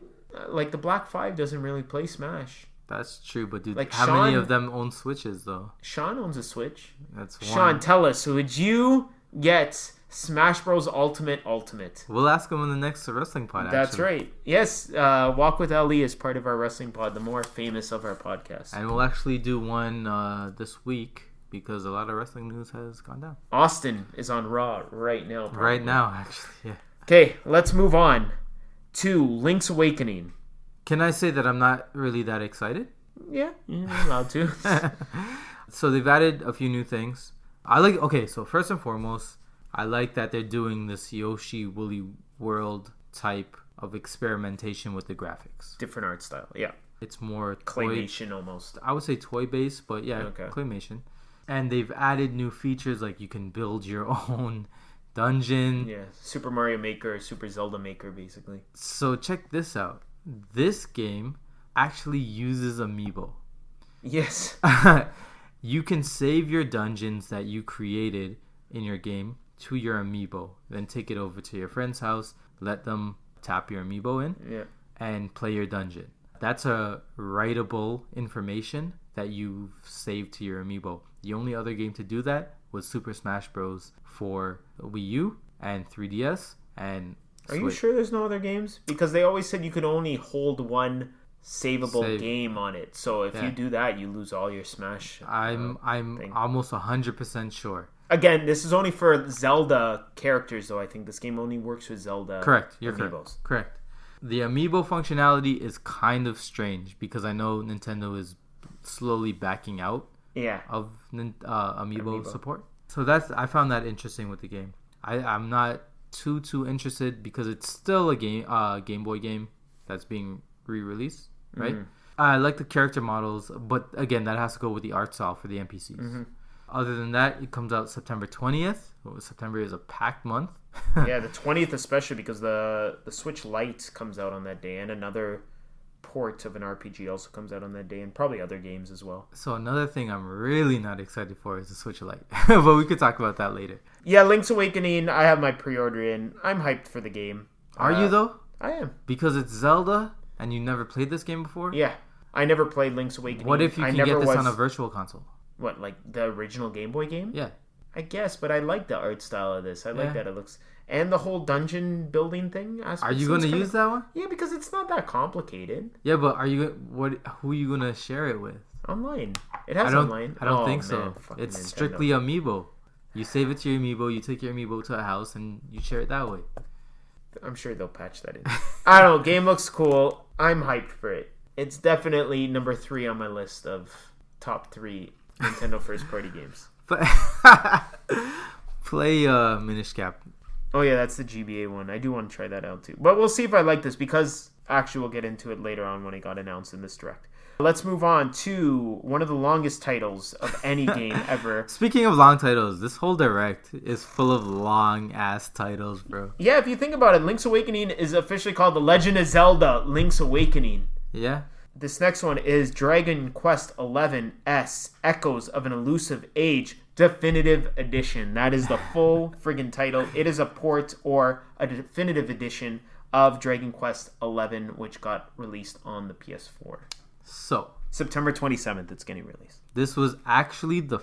the Black 5 doesn't really play Smash. That's true, but dude, like how many of them own Switches though? Sean owns a Switch. That's one. Sean, tell us, would you get Smash Bros. Ultimate? We'll ask him in the next wrestling pod. That's right. Yes, Walk with Ali is part of our wrestling pod, the more famous of our podcasts. And we'll actually do one this week because a lot of wrestling news has gone down. Austin is on Raw right now. Probably. Right now, actually, yeah. Okay, let's move on to Link's Awakening. Can I say that I'm not really that excited? Yeah, you're allowed to. So they've added a few new things. So first and foremost, I like that they're doing this Yoshi Woolly World type of experimentation with the graphics. Different art style, yeah. It's more claymation almost. I would say toy-based, but yeah, claymation. And they've added new features like you can build your own dungeon. Yeah, Super Mario Maker, Super Zelda Maker, basically. So check this out. This game actually uses amiibo. Yes. You can save your dungeons that you created in your game to your amiibo. Then take it over to your friend's house, let them tap your amiibo in, and play your dungeon. That's a writable information that you've saved to your amiibo. The only other game to do that was Super Smash Bros. For Wii U and 3DS and Are you sure there's no other games? Because they always said you could only hold one savable game on it. So if you do that, you lose all your Smash. I'm almost 100% sure. Again, this is only for Zelda characters, though. I think this game only works with Zelda. Correct. You're amiibos. correct. The amiibo functionality is kind of strange because I know Nintendo is slowly backing out of amiibo support. So I found that interesting with the game. I'm not too interested because it's still a Game Boy game that's being re-released, right? Mm-hmm. I like the character models, but again, that has to go with the art style for the NPCs. Mm-hmm. Other than that, it comes out September 20th. September is a packed month. Yeah, the 20th especially because the Switch Lite comes out on that day, and another port of an RPG also comes out on that day, and probably other games as well. So another thing I'm really not excited for is the Switch Lite. But we could talk about that later. Yeah, Link's Awakening, I have my pre-order in. I'm hyped for the game. Are you though? I am. Because it's Zelda and you never played this game before? Yeah. I never played Link's Awakening. What if you can get this on a virtual console? What, like the original Game Boy game? Yeah. I guess, but I like the art style of this. I like that it looks... And the whole dungeon building thing. Are you going to use that one? Yeah, because it's not that complicated. Yeah, but who are you going to share it with? Online. It has online. I don't think so. It's Nintendo. Strictly Amiibo. You save it to your Amiibo, you take your Amiibo to a house, and you share it that way. I'm sure they'll patch that in. I don't know. Game looks cool. I'm hyped for it. It's definitely number 3 on my list of top 3 Nintendo first-party games. Play Minish Cap. Oh yeah, that's the GBA one. I do want to try that out too. But we'll see if I like this because actually we'll get into it later on when it got announced in this direct. Let's move on to one of the longest titles of any game ever. Speaking of long titles, this whole direct is full of long-ass titles, bro. Yeah, if you think about it, Link's Awakening is officially called The Legend of Zelda Link's Awakening. Yeah. This next one is Dragon Quest XI S Echoes of an Elusive Age Definitive Edition. That is the full friggin' title. It is a port or a definitive edition of Dragon Quest XI, which got released on the PS4. So, September 27th, it's getting released. This was actually the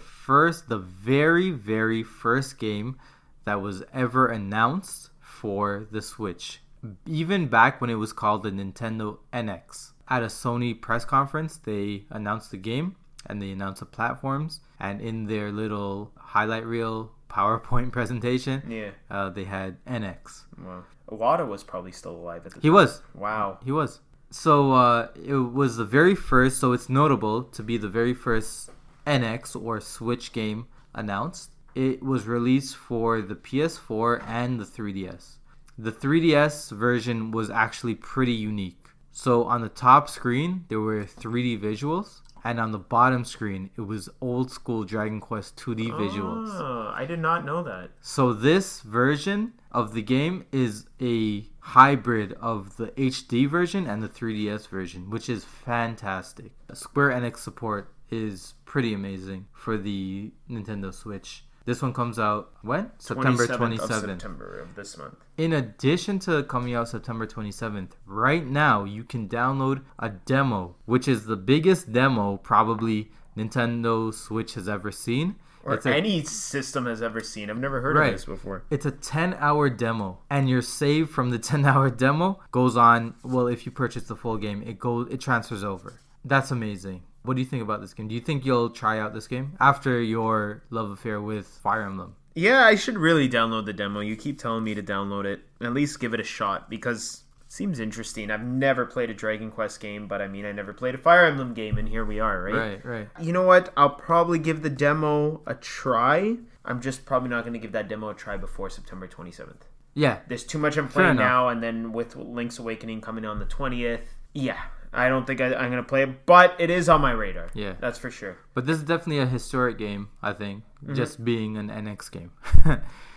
very, very first game that was ever announced for the Switch. Even back when it was called the Nintendo NX. At a Sony press conference, they announced the game and they announced the platforms. And in their little highlight reel PowerPoint presentation, they had NX. Wow. Iwata was probably still alive at the time. He was. Wow. He was. So it was the very first, so it's notable to be the very first NX or Switch game announced. It was released for the PS4 and the 3DS. The 3DS version was actually pretty unique. So on the top screen, there were 3D visuals. And on the bottom screen, it was old school Dragon Quest 2D visuals. Oh, I did not know that. So this version of the game is a hybrid of the HD version and the 3DS version, which is fantastic. Square Enix support is pretty amazing for the Nintendo Switch. This one comes out when? September 27th. Of September of this month. In addition to coming out September 27th, right now you can download a demo, which is the biggest demo probably Nintendo Switch has ever seen. Or any system has ever seen. I've never heard of this before. It's a 10-hour demo, and your save from the 10-hour demo goes on. Well, if you purchase the full game, it transfers over. That's amazing. What do you think about this game? Do you think you'll try out this game after your love affair with Fire Emblem? Yeah, I should really download the demo. You keep telling me to download it. At least give it a shot because it seems interesting. I've never played a Dragon Quest game, but I mean, I never played a Fire Emblem game, and here we are, right? Right. You know what? I'll probably give the demo a try. I'm just probably not going to give that demo a try before September 27th. Yeah. There's too much I'm playing now, and then with Link's Awakening coming on the 20th. Yeah. I don't think I'm going to play it, but it is on my radar. Yeah. That's for sure. But this is definitely a historic game, I think, just being an NX game.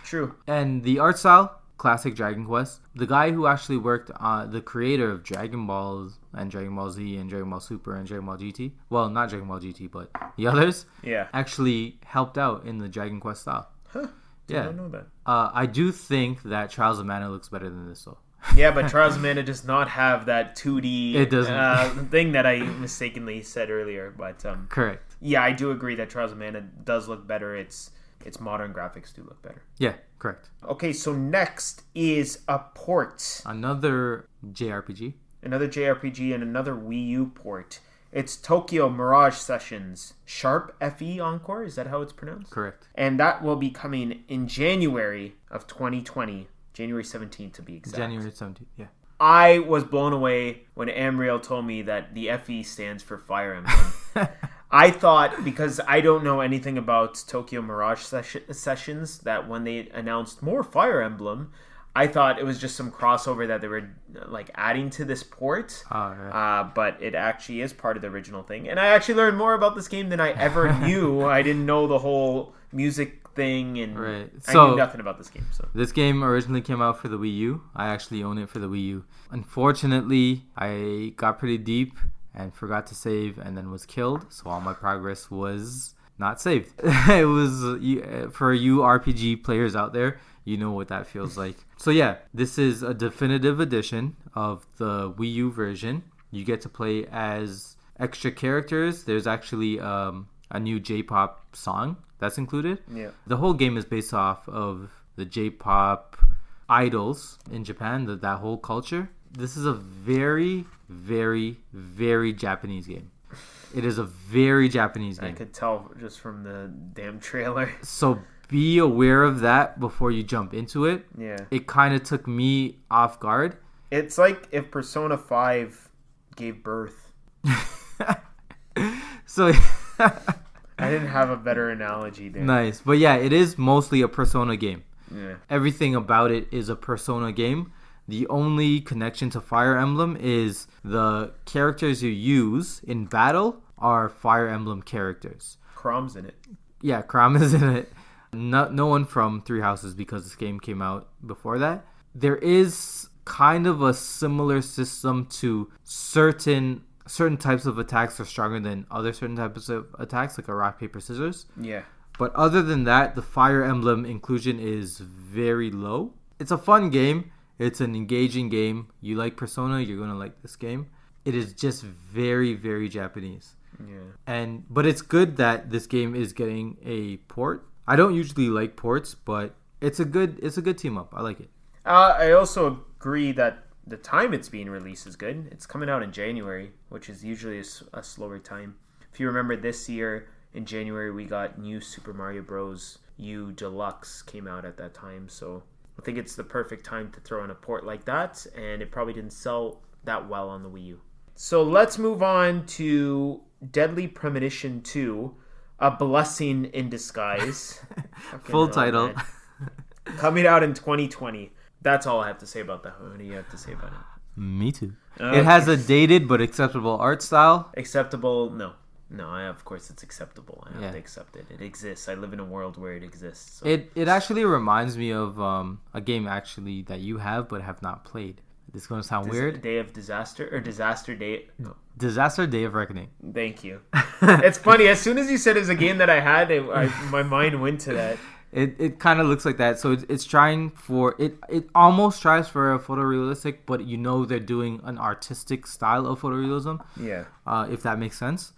True. And the art style, classic Dragon Quest. The guy who actually worked on the creator of Dragon Balls and Dragon Ball Z and Dragon Ball Super and Dragon Ball GT, well, not Dragon Ball GT, but the others, actually helped out in the Dragon Quest style. Huh. I don't know that. I do think that Trials of Mana looks better than this, though. Yeah, but Trials of Mana does not have that 2D thing that I mistakenly said earlier. But correct. Yeah, I do agree that Trials of Mana does look better. Its modern graphics do look better. Yeah, correct. Okay, so next is a port. Another JRPG. Another JRPG and another Wii U port. It's Tokyo Mirage Sessions Sharp FE Encore. Is that how it's pronounced? Correct. And that will be coming in January of 2020. January 17th to be exact. January 17th, yeah. I was blown away when Amriel told me that the FE stands for Fire Emblem. I thought, because I don't know anything about Tokyo Mirage Sessions, that when they announced more Fire Emblem, I thought it was just some crossover that they were like adding to this port. But it actually is part of the original thing. And I actually learned more about this game than I ever knew. I didn't know the whole music thing, and right. I knew nothing about this game. So this game originally came out for the Wii U. I actually own it for the Wii U. Unfortunately, I got pretty deep and forgot to save and then was killed. So all my progress was not saved. It was, for you RPG players out there, you know what that feels like. So yeah, this is a definitive edition of the Wii U version. You get to play as extra characters. There's actually a new J-pop song that's included. Yeah. The whole game is based off of the J-pop idols in Japan, that whole culture. This is a very, very, very Japanese game. It is a very Japanese game. I could tell just from the damn trailer. So be aware of that before you jump into it. Yeah. It kind of took me off guard. It's like if Persona 5 gave birth. So I didn't have a better analogy there. Nice. But yeah, it is mostly a Persona game. Yeah. Everything about it is a Persona game. The only connection to Fire Emblem is the characters you use in battle are Fire Emblem characters. Crom's in it. Yeah, Crom is in it. No one from Three Houses, because this game came out before that. There is kind of a similar system to certain types of attacks are stronger than other certain types of attacks, like a rock, paper, scissors. Yeah. But other than that, the Fire Emblem inclusion is very low. It's a fun game. It's an engaging game. You like Persona, you're going to like this game. It is just very, very Japanese. Yeah. But it's good that this game is getting a port. I don't usually like ports, but it's a good team up. I like it. I also agree that the time it's being released is good. It's coming out in January, which is usually a slower time. If you remember this year, in January, we got new Super Mario Bros. U Deluxe came out at that time, so I think it's the perfect time to throw in a port like that, and it probably didn't sell that well on the Wii U. So let's move on to Deadly Premonition 2, A Blessing in Disguise. Full title. Coming out in 2020. That's all I have to say about that. What do you have to say about it? Me too. It has a dated but acceptable art style. Acceptable? No. Of course it's acceptable. I have to accept it. It exists. I live in a world where it exists. So. It actually reminds me of a game actually that you have but have not played. This is going to sound weird. Day of Disaster or Disaster Day? No. Disaster Day of Reckoning. Thank you. It's funny. As soon as you said it was a game that I had, my mind went to that. It kind of looks like that. So it's trying for it almost tries for a photorealistic, but they're doing an artistic style of photorealism. Yeah. If that makes sense.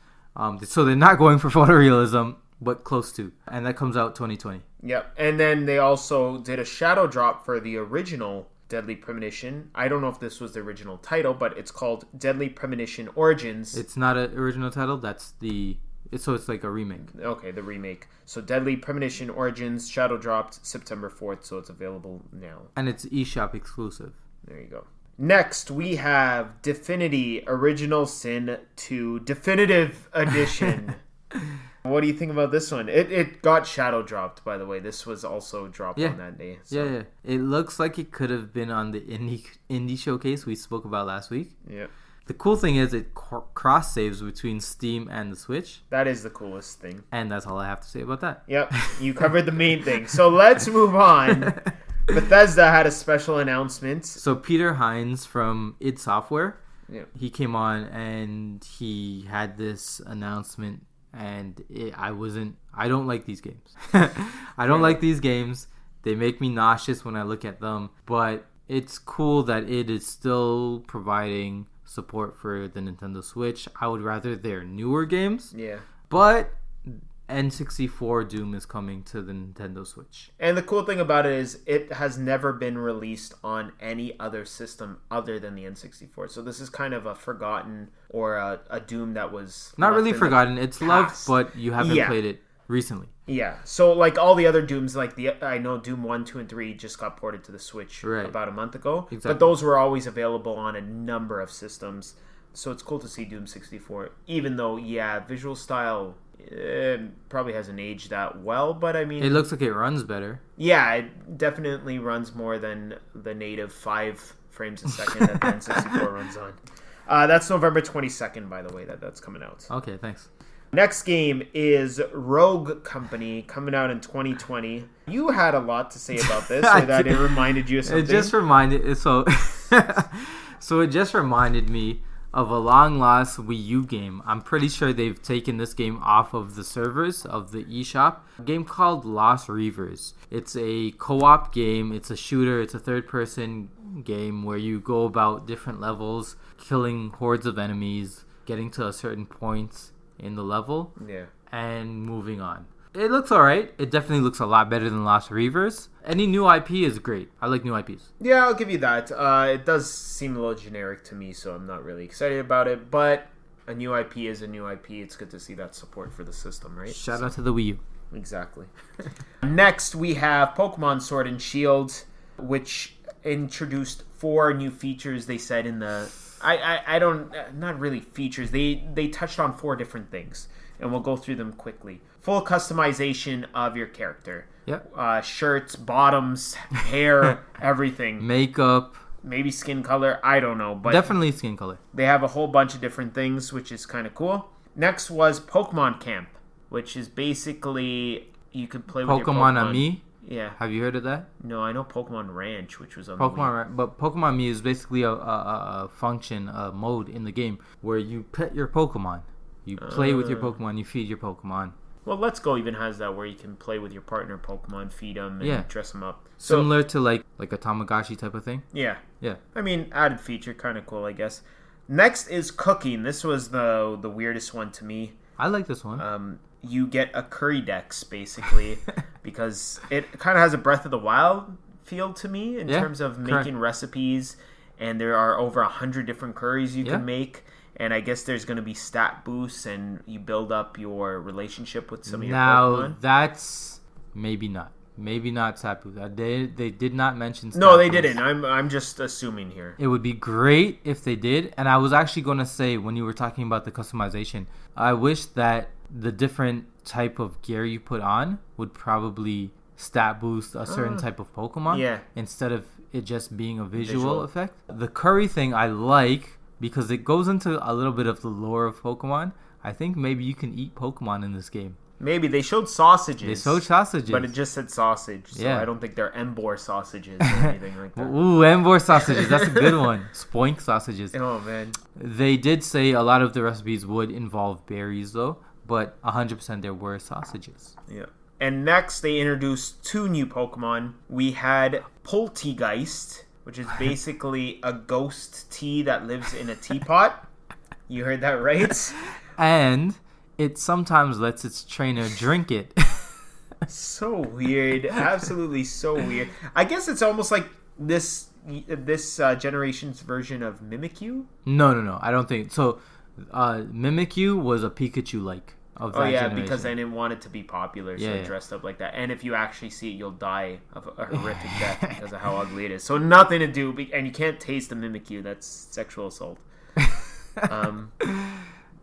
So they're not going for photorealism, but close to. And that comes out 2020. Yep. And then they also did a shadow drop for the original Deadly Premonition. I don't know if this was the original title, but it's called Deadly Premonition Origins. It's not an original title. That's so it's like a remake. Okay, the remake. So Deadly Premonition Origins shadow dropped September 4th, so it's available now. And it's eShop exclusive. There you go. Next, we have Divinity Original Sin 2 Definitive Edition. What do you think about this one? It got shadow dropped, by the way. This was also dropped on that day. So. Yeah. It looks like it could have been on the indie showcase we spoke about last week. Yeah. The cool thing is it cross saves between Steam and the Switch. That is the coolest thing. And that's all I have to say about that. Yep, you covered the main thing. So let's move on. Bethesda had a special announcement. So Peter Hines from id Software, he came on and he had this announcement, and I don't like these games. I don't like these games. They make me nauseous when I look at them, but it's cool that it is still providing support for the Nintendo Switch. I would rather their newer games. Yeah. But N64 Doom is coming to the Nintendo Switch. And the cool thing about it is it has never been released on any other system other than the N64. So this is kind of a forgotten or a Doom that was not left really in the forgotten. It's loved, past. but you haven't Yeah. played it recently. Yeah. So like all the other Dooms, like I know Doom 1, 2, and 3 just got ported to the Switch Right. about a month ago. Exactly. But those were always available on a number of systems. So it's cool to see Doom 64. Even though, yeah, visual style probably hasn't aged that well, but I mean, It looks like it runs better. yeah, it definitely runs more than the native 5 frames a second that the N64 runs on. That's November 22nd, by the way, that's coming out. Okay, thanks. Next game is Rogue Company, coming out in 2020. You had a lot to say about this, I or that did. it reminded you of something? It just reminded so it just reminded me of a long lost Wii U game. I'm pretty sure they've taken this game off of the servers of the eShop. A game called Lost Reavers. It's a co-op game. It's a shooter. It's a third-person game where you go about different levels, killing hordes of enemies, getting to a certain point in the level, Yeah. and moving on. It looks alright. It definitely looks a lot better than Lost Reavers. Any new IP is great. I like new IPs. Yeah, I'll give you that. It does seem a little generic to me, so I'm not really excited about it, but a new IP is a new IP. It's good to see that support for the system, right? Shout out to the Wii U. Exactly. Next, we have Pokemon Sword and Shield, which introduced 4 new features. They said in the I don't not really features. They touched on 4 different things, and we'll go through them quickly. Full customization of your character. Yep. Shirts, bottoms, hair, everything. Makeup. Maybe skin color. I don't know, but Definitely skin color. they have a whole bunch of different things, which is kind of cool. Next was Pokemon Camp, which is basically you could play with your Pokemon Pokemon. Me. Yeah. Have you heard of that? No, I know Pokemon Ranch, which was on the Wii. But Pokemon Me is basically a function, a mode in the game where you pet your Pokemon. You play with your Pokemon. You feed your Pokemon. Well, Let's Go even has that where you can play with your partner Pokemon, feed them, and Yeah. dress them up. So, Similar to like a Tamagotchi type of thing. yeah. Yeah. I mean, added feature, kind of cool, I guess. Next is cooking. This was the weirdest one to me. I like this one. You get a curry dex, basically, because it kind of has a Breath of the Wild feel to me in Yeah, terms of correct. making recipes, and there are over 100 different curries you Yeah. can make, and I guess there's going to be stat boosts, and you build up your relationship with some of your Now Pokemon. that's maybe not Sapu. They did not mention. No, they Stat Boost. didn't. I'm just assuming here. It would be great if they did. And I was actually going to say, when you were talking about the customization, I wish that the different type of gear you put on would probably stat boost a certain type of Pokemon. Yeah. Instead of it just being a visual effect. The curry thing I like because it goes into a little bit of the lore of Pokemon. I think maybe you can eat Pokemon in this game. Maybe they showed sausages. They showed sausages. But it just said sausage, so Yeah. I don't think they're Embor sausages or anything like that. Ooh, Embor sausages. That's a good one. Spoink sausages. Oh, man. They did say a lot of the recipes would involve berries, though, but 100% there were sausages. Yeah. And next, they introduced 2 new Pokemon. We had Poltegeist, which is basically a ghost tea that lives in a teapot. You heard that right? And it sometimes lets its trainer drink it. So weird. Absolutely so weird. I guess it's almost like this generation's version of Mimikyu. No. I don't think so. Mimikyu was a Pikachu-like of that Oh, yeah, generation. because I didn't want it to be popular, so Yeah, it yeah. dressed up like that. And if you actually see it, you'll die of a horrific death because of how ugly it is. So nothing to do, and you can't taste the Mimikyu. That's sexual assault.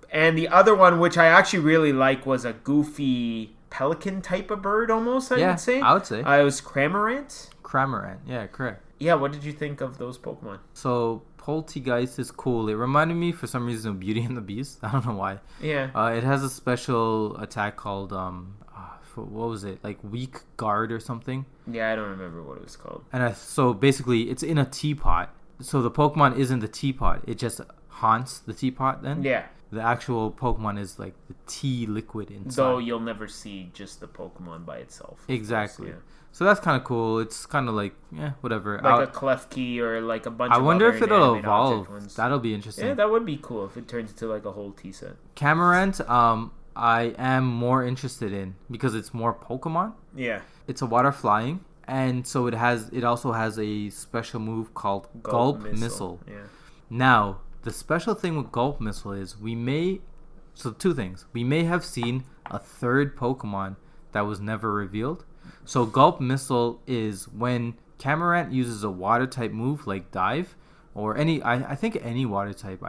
And the other one, which I actually really like, was a goofy pelican type of bird, almost, I would say. I would say. It was Cramorant. Cramorant. Yeah, correct. Yeah, what did you think of those Pokemon? So Poltegeist is cool. It reminded me for some reason of Beauty and the Beast. I don't know why. Yeah. It has a special attack called what was it? Like Weak Guard or something. Yeah, I don't remember what it was called. And so basically it's in a teapot. So the Pokemon isn't the teapot. It just haunts the teapot then. Yeah. The actual Pokemon is like the tea liquid inside. Though you'll never see just the Pokemon by itself. of Exactly. course, So that's kind of cool. It's kind of like, whatever. yeah. Like a Klefki or like a bunch I of wonder other if it'll inanimate evolve. object ones. That'll be interesting. Yeah, that would be cool if it turns into like a whole tea set. Camarant, I am more interested in because it's more Pokemon. Yeah. It's a water flying, and so it also has a special move called Gulp Missile. Yeah. Now, the special thing with Gulp Missile is two things. We may have seen a third Pokemon that was never revealed. So Gulp Missile is when Camarant uses a water type move like Dive, or I think any water type,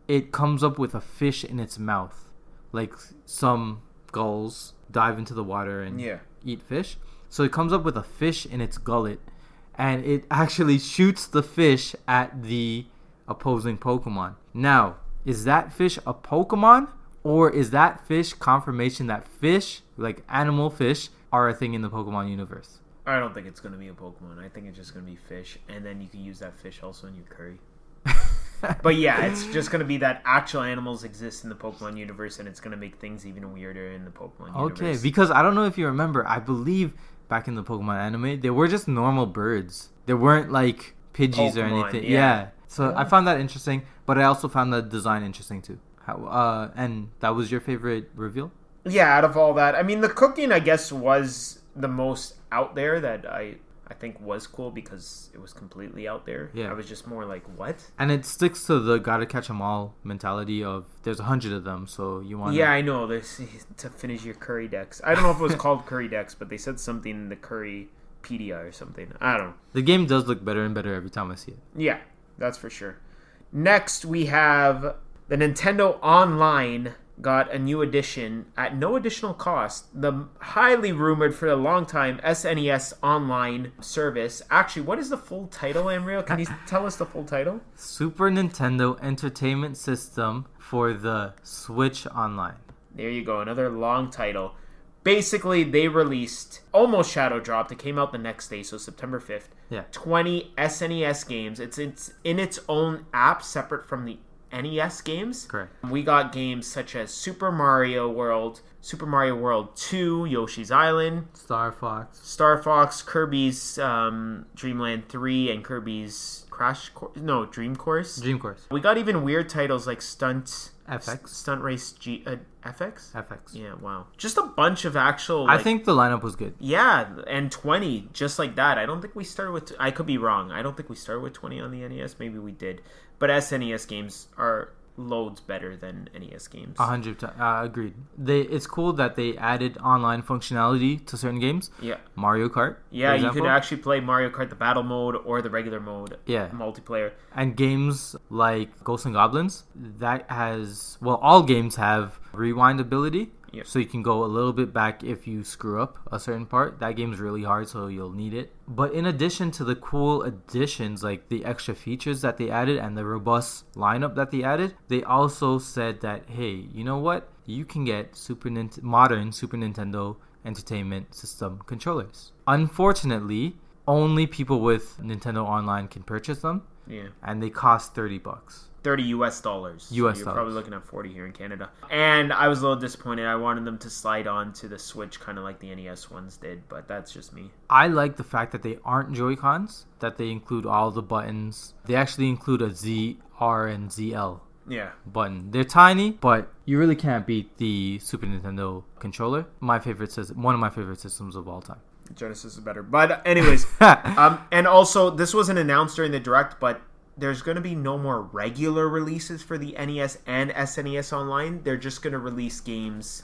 it comes up with a fish in its mouth. Like some gulls dive into the water and eat fish. So it comes up with a fish in its gullet, and it actually shoots the fish at the opposing Pokemon. Now, is that fish a Pokemon, or is that fish confirmation that fish, like animal fish, are a thing in the Pokemon universe? I don't think it's going to be a Pokemon. I think it's just going to be fish, and then you can use that fish also in your curry. But yeah, it's just going to be that actual animals exist in the Pokemon universe, and it's going to make things even weirder in the Pokemon universe. Okay, because I don't know if you remember, I believe back in the Pokemon anime, they were just normal birds. They weren't like Pidgeys or anything. Yeah. So I found that interesting, but I also found the design interesting too. And that was your favorite reveal? Yeah, out of all that, I mean, the cooking, I guess, was the most out there that I think was cool because it was completely out there. Yeah. I was just more like, what? And it sticks to the gotta catch 'em all mentality of there's 100 of them, so you want Yeah, I know. There's to finish your curry decks. I don't know if it was called curry decks, but they said something in the Currypedia or something. I don't know. The game does look better and better every time I see it. Yeah, that's for sure. Next, we have the Nintendo Online got a new edition at no additional cost. The highly rumored for a long time SNES Online service. Actually, what is the full title, Amriel? Can you tell us the full title? Super Nintendo Entertainment System for the Switch Online. There you go, another long title. Basically, they released, almost shadow dropped. It came out the next day, so September 5th. Yeah. 20 SNES games. It's in its own app, separate from the NES games. Correct. We got games such as Super Mario World 2, Yoshi's Island, Star Fox, Kirby's Dream Land 3, and Kirby's Dream Course. We got even weird titles like Stunt Race FX? FX. Yeah, wow. Just a bunch of actual... I think the lineup was good. Yeah, and 20, just like that. I don't think we started with... I could be wrong. I don't think we started with 20 on the NES. Maybe we did. But SNES games are loads better than NES games. 100%. Agreed. It's cool that they added online functionality to certain games. Yeah. Mario Kart. Yeah, you could actually play Mario Kart, the battle mode, or the regular mode. Yeah. Multiplayer. And games like Ghosts and Goblins, all games have rewind ability. Yep. So you can go a little bit back if you screw up a certain part. That game's really hard, so you'll need it. But in addition to the cool additions, like the extra features that they added and the robust lineup that they added, they also said that, hey, you know what? You can get modern Super Nintendo Entertainment System controllers. Unfortunately, only people with Nintendo Online can purchase them. Yeah. And they cost $30. $30 US. You're probably looking at 40 here in Canada. And I was a little disappointed. I wanted them to slide on to the Switch, kind of like the NES ones did, but that's just me. I like the fact that they aren't Joy-Cons, that they include all the buttons. They actually include a Z, R, and ZL button. They're tiny, but you really can't beat the Super Nintendo controller. One of my favorite systems of all time. Genesis is better. But anyways, and also this wasn't announced during the Direct, but there's going to be no more regular releases for the NES and SNES Online. They're just going to release games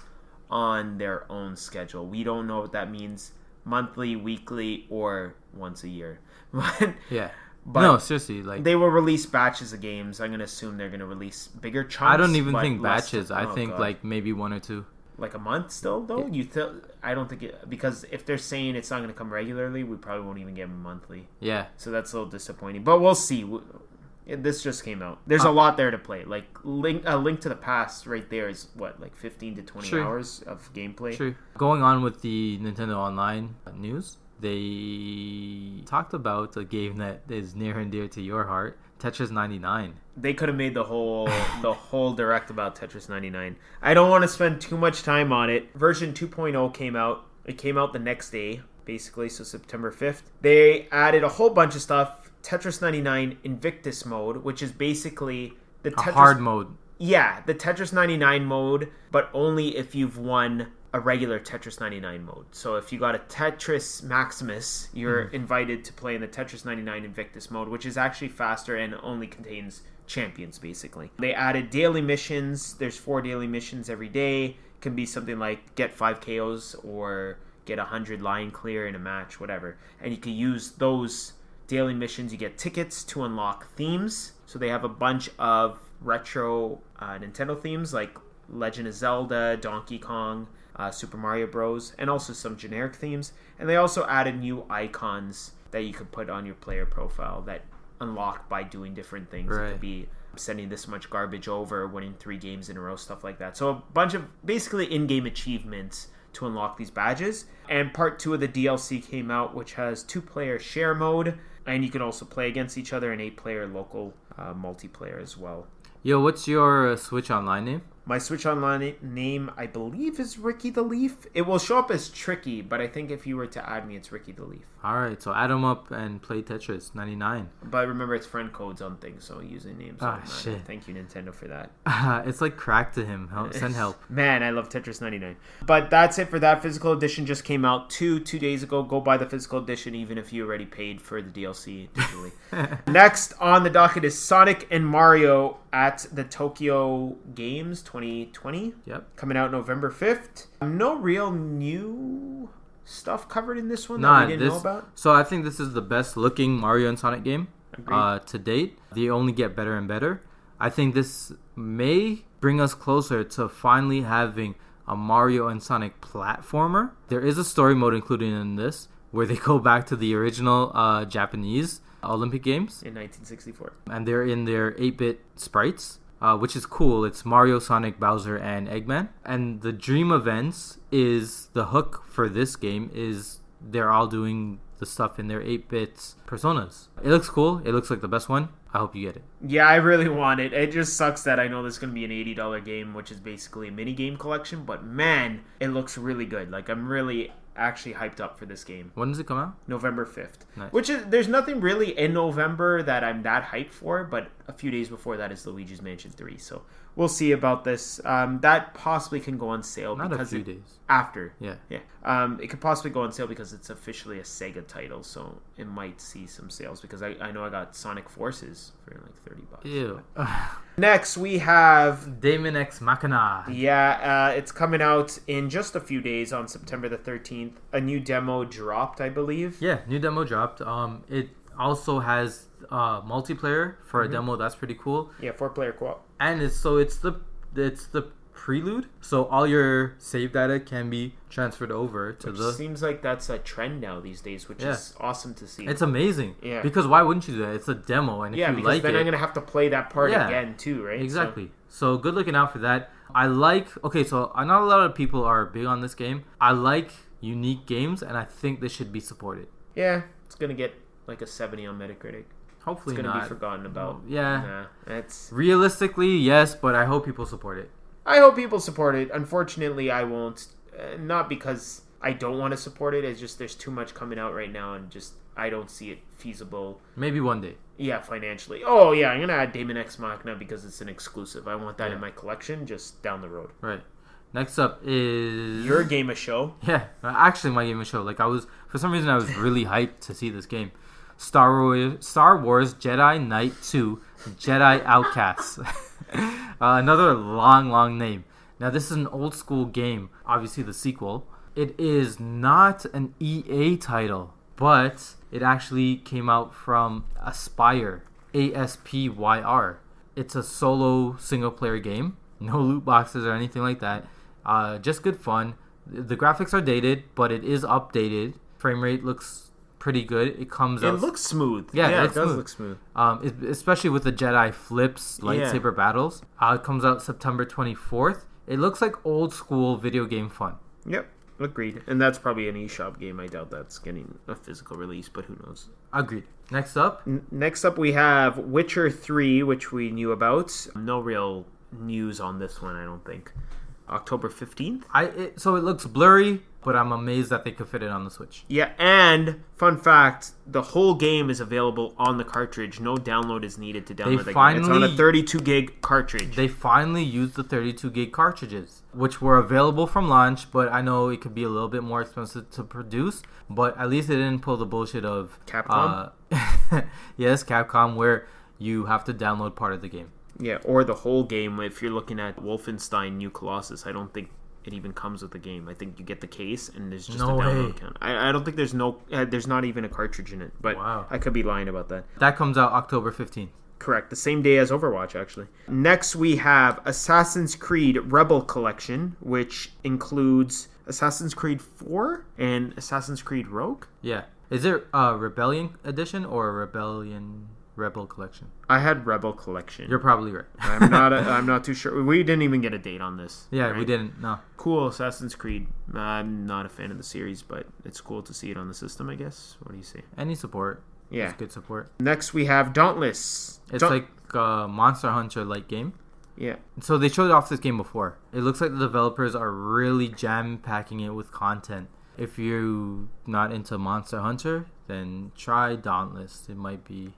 on their own schedule. We don't know what that means, monthly, weekly, or once a year. But no, seriously, like they will release batches of games. I'm going to assume they're going to release bigger chunks. I don't even think batches. I think like maybe one or two. Like a month still, though? Yeah. I don't think it... Because if they're saying it's not going to come regularly, we probably won't even get them monthly. Yeah. So that's a little disappointing. But we'll see. This just came out. There's a lot there to play. Like, Link to the Past right there is, 15 to 20 hours of gameplay? True. Going on with the Nintendo Online news, they talked about a game that is near and dear to your heart, Tetris 99. They could have made the whole Direct about Tetris 99. I don't want to spend too much time on it. Version 2.0 came out. It came out the next day, basically, so September 5th. They added a whole bunch of stuff. Tetris 99 Invictus mode, which is basically the Tetris... hard mode. Yeah, the Tetris 99 mode, but only if you've won a regular Tetris 99 mode. So if you got a Tetris Maximus, you're invited to play in the Tetris 99 Invictus mode, which is actually faster and only contains champions, basically. They added daily missions. There's 4 daily missions every day. It can be something like get 5 KOs or get 100 line clear in a match, whatever. And you can use those daily missions. You get tickets to unlock themes. So they have a bunch of retro Nintendo themes like Legend of Zelda, Donkey Kong, Super Mario Bros, and also some generic themes. And they also added new icons that you could put on your player profile that unlock by doing different things. Right. It could be sending this much garbage over, winning 3 games in a row, stuff like that. So a bunch of basically in-game achievements to unlock these badges. And part 2 of the DLC came out, which has 2-player share mode, and you can also play against each other in 8-player local multiplayer as well. Yo, what's your Switch Online name? My Switch Online name, I believe, is Ricky the Leaf. It will show up as Tricky, but I think if you were to add me, it's Ricky the Leaf. Alright, so add them up and play Tetris 99. But remember, it's friend codes on things, so using names. Ah, shit. Thank you, Nintendo, for that. It's like crack to him. Send help. Man, I love Tetris 99. But that's it for that. Physical edition just came out 2 days ago. Go buy the physical edition, even if you already paid for the DLC digitally. Next on the docket is Sonic and Mario at the Tokyo Games 2020. Yep. Coming out November 5th. No real new stuff covered in this one that we didn't know about. So I think this is the best looking Mario and Sonic game to date. They only get better and better. I think this may bring us closer to finally having a Mario and Sonic platformer. There is a story mode included in this where they go back to the original Japanese Olympic Games in 1964. And they're in their 8-bit sprites. Which is cool. It's Mario, Sonic, Bowser, and Eggman. And the Dream Events is the hook for this game is they're all doing the stuff in their 8-bit personas. It looks cool. It looks like the best one. I hope you get it. Yeah, I really want it. It just sucks that I know this is going to be an $80 game, which is basically a mini game collection. But man, it looks really good. Like, I'm really actually hyped up for this game. When does it come out? November 5th. Nice. Which is, there's nothing really in November that I'm that hyped for, but a few days before that is Luigi's Mansion 3. So we'll see about this. That possibly can go on sale. Not because a few days. After. Yeah. It could possibly go on sale because it's officially a Sega title, so it might see some sales because I know I got Sonic Forces for like $30. Ew. Next, we have Daemon X Machina. Yeah, it's coming out in just a few days on September the 13th. A new demo dropped, I believe. Yeah, new demo dropped. It also has multiplayer for a demo. That's pretty cool. Yeah, 4-player co-op. And it's the prelude. So all your save data can be transferred over to Which seems like that's a trend now these days, which is awesome to see. It's amazing. Yeah. Because why wouldn't you do that? It's a demo, and if you like then I'm gonna have to play that part again too, right? Exactly. So good looking out for that. So not a lot of people are big on this game. I like unique games, and I think this should be supported. Yeah, it's gonna get like a 70 on Metacritic. Hopefully it's gonna not. be forgotten about. Yeah. That's realistically, yes, but I hope people support it. I hope people support it. Unfortunately, I won't. Not because I don't want to support it. It's just there's too much coming out right now, and just I don't see it feasible. Maybe one day. Yeah, financially. Oh yeah, I'm gonna add Daemon X Machina because it's an exclusive. I want that in my collection, just down the road. Right. Next up is your game of show. Yeah, actually my game of show. Like for some reason I was really hyped to see this game. Star Wars Jedi Knight 2 Jedi Outcasts. Another long name. Now this is an old school game, obviously the sequel. It is not an EA title, but it actually came out from Aspyr, ASPYR. It's a solo single player game. No loot boxes or anything like that. Just good fun. The graphics are dated, but it is updated. Frame rate looks pretty good. It looks smooth. Yeah, it does look smooth. Especially with the Jedi flips, lightsaber battles. It comes out September 24th. It looks like old school video game fun. Yep, agreed. And that's probably an eShop game. I doubt that's getting a physical release, but who knows? Agreed. Next up we have Witcher 3, which we knew about. No real news on this one, I don't think. October 15th. So it looks blurry, but I'm amazed that they could fit it on the Switch. Yeah, and fun fact, the whole game is available on the cartridge. No download is needed to download the game. It's on a 32 gig cartridge. They finally used the 32 gig cartridges, which were available from launch, but I know it could be a little bit more expensive to produce. But at least they didn't pull the bullshit of Capcom? Yes, Capcom, where you have to download part of the game. Yeah, or the whole game. If you're looking at Wolfenstein New Colossus, I don't think it even comes with the game. I think you get the case and there's just No a download way. account. I don't think there's not even a cartridge in it. But Wow. I could be lying about that. That comes out October 15th. Correct. The same day as Overwatch, actually. Next, we have Assassin's Creed Rebel Collection, which includes Assassin's Creed 4 and Assassin's Creed Rogue. Yeah. Is it a Rebellion edition or a Rebel collection? I had Rebel Collection. You're probably right. I'm not too sure. We didn't even get a date on this. Yeah, right? we didn't. No. Cool, Assassin's Creed. I'm not a fan of the series, but it's cool to see it on the system, I guess. What do you say? Any support. Yeah. It's good support. Next, we have Dauntless. It's like a Monster Hunter-like game. Yeah. So they showed off this game before. It looks like the developers are really jam-packing it with content. If you're not into Monster Hunter, then try Dauntless. It might be...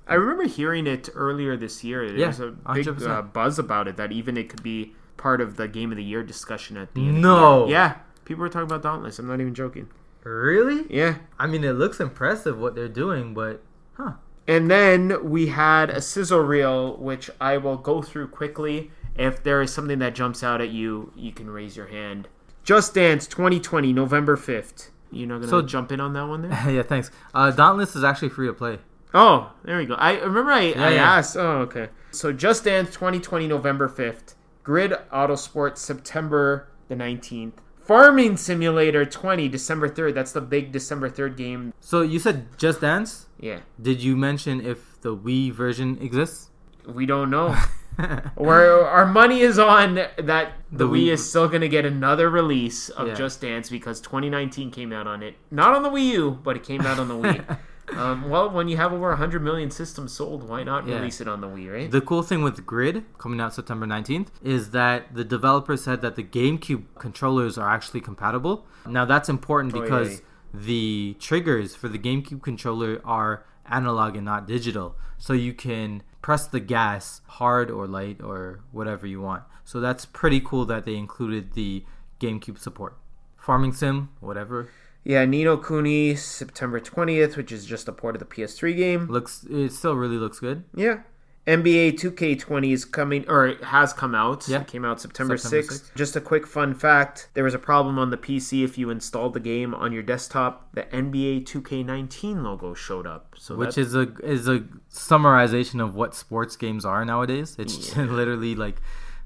I remember hearing it earlier this year. There was a big 100%. buzz about it, that even it could be part of the Game of the Year discussion at the end No. of the year. Yeah. People were talking about Dauntless. I'm not even joking. Really? Yeah. I mean, it looks impressive what they're doing, but... Huh. And then we had a sizzle reel, which I will go through quickly. If there is something that jumps out at you, you can raise your hand. Just Dance 2020, November 5th. You're not going to jump in on that one there? Yeah, thanks. Dauntless is actually free to play. Oh, there we go. I remember I Yeah. asked. Oh, okay. So Just Dance 2020, November 5th. Grid Autosport, September the 19th. Farming Simulator 20, December 3rd. That's the big December 3rd game. So you said Just Dance? Yeah. Did you mention if the Wii version exists? We don't know. Where our money is on that the The Wii Wii. is still going to get another release of Yeah. Just Dance because 2019 came out on it. Not on the Wii U, but it came out on the Wii. Well, when you have over 100 million systems sold, why not Yeah. release it on the Wii, right? The cool thing with Grid, coming out September 19th, is that the developer said that the GameCube controllers are actually compatible. Now that's important because the triggers for the GameCube controller are analog and not digital. So you can press the gas hard or light or whatever you want. So that's pretty cool that they included the GameCube support. Farming Sim, whatever. Yeah, Nino Kuni, September 20th, which is just a port of the PS3 game. It still really looks good. Yeah. NBA 2K20 is coming, or it has come out. Yeah. It came out September September 6th. Just a quick fun fact. There was a problem on the PC if you installed the game on your desktop. The NBA 2K19 logo showed up. So Which is a summarization of what sports games are nowadays. It's literally like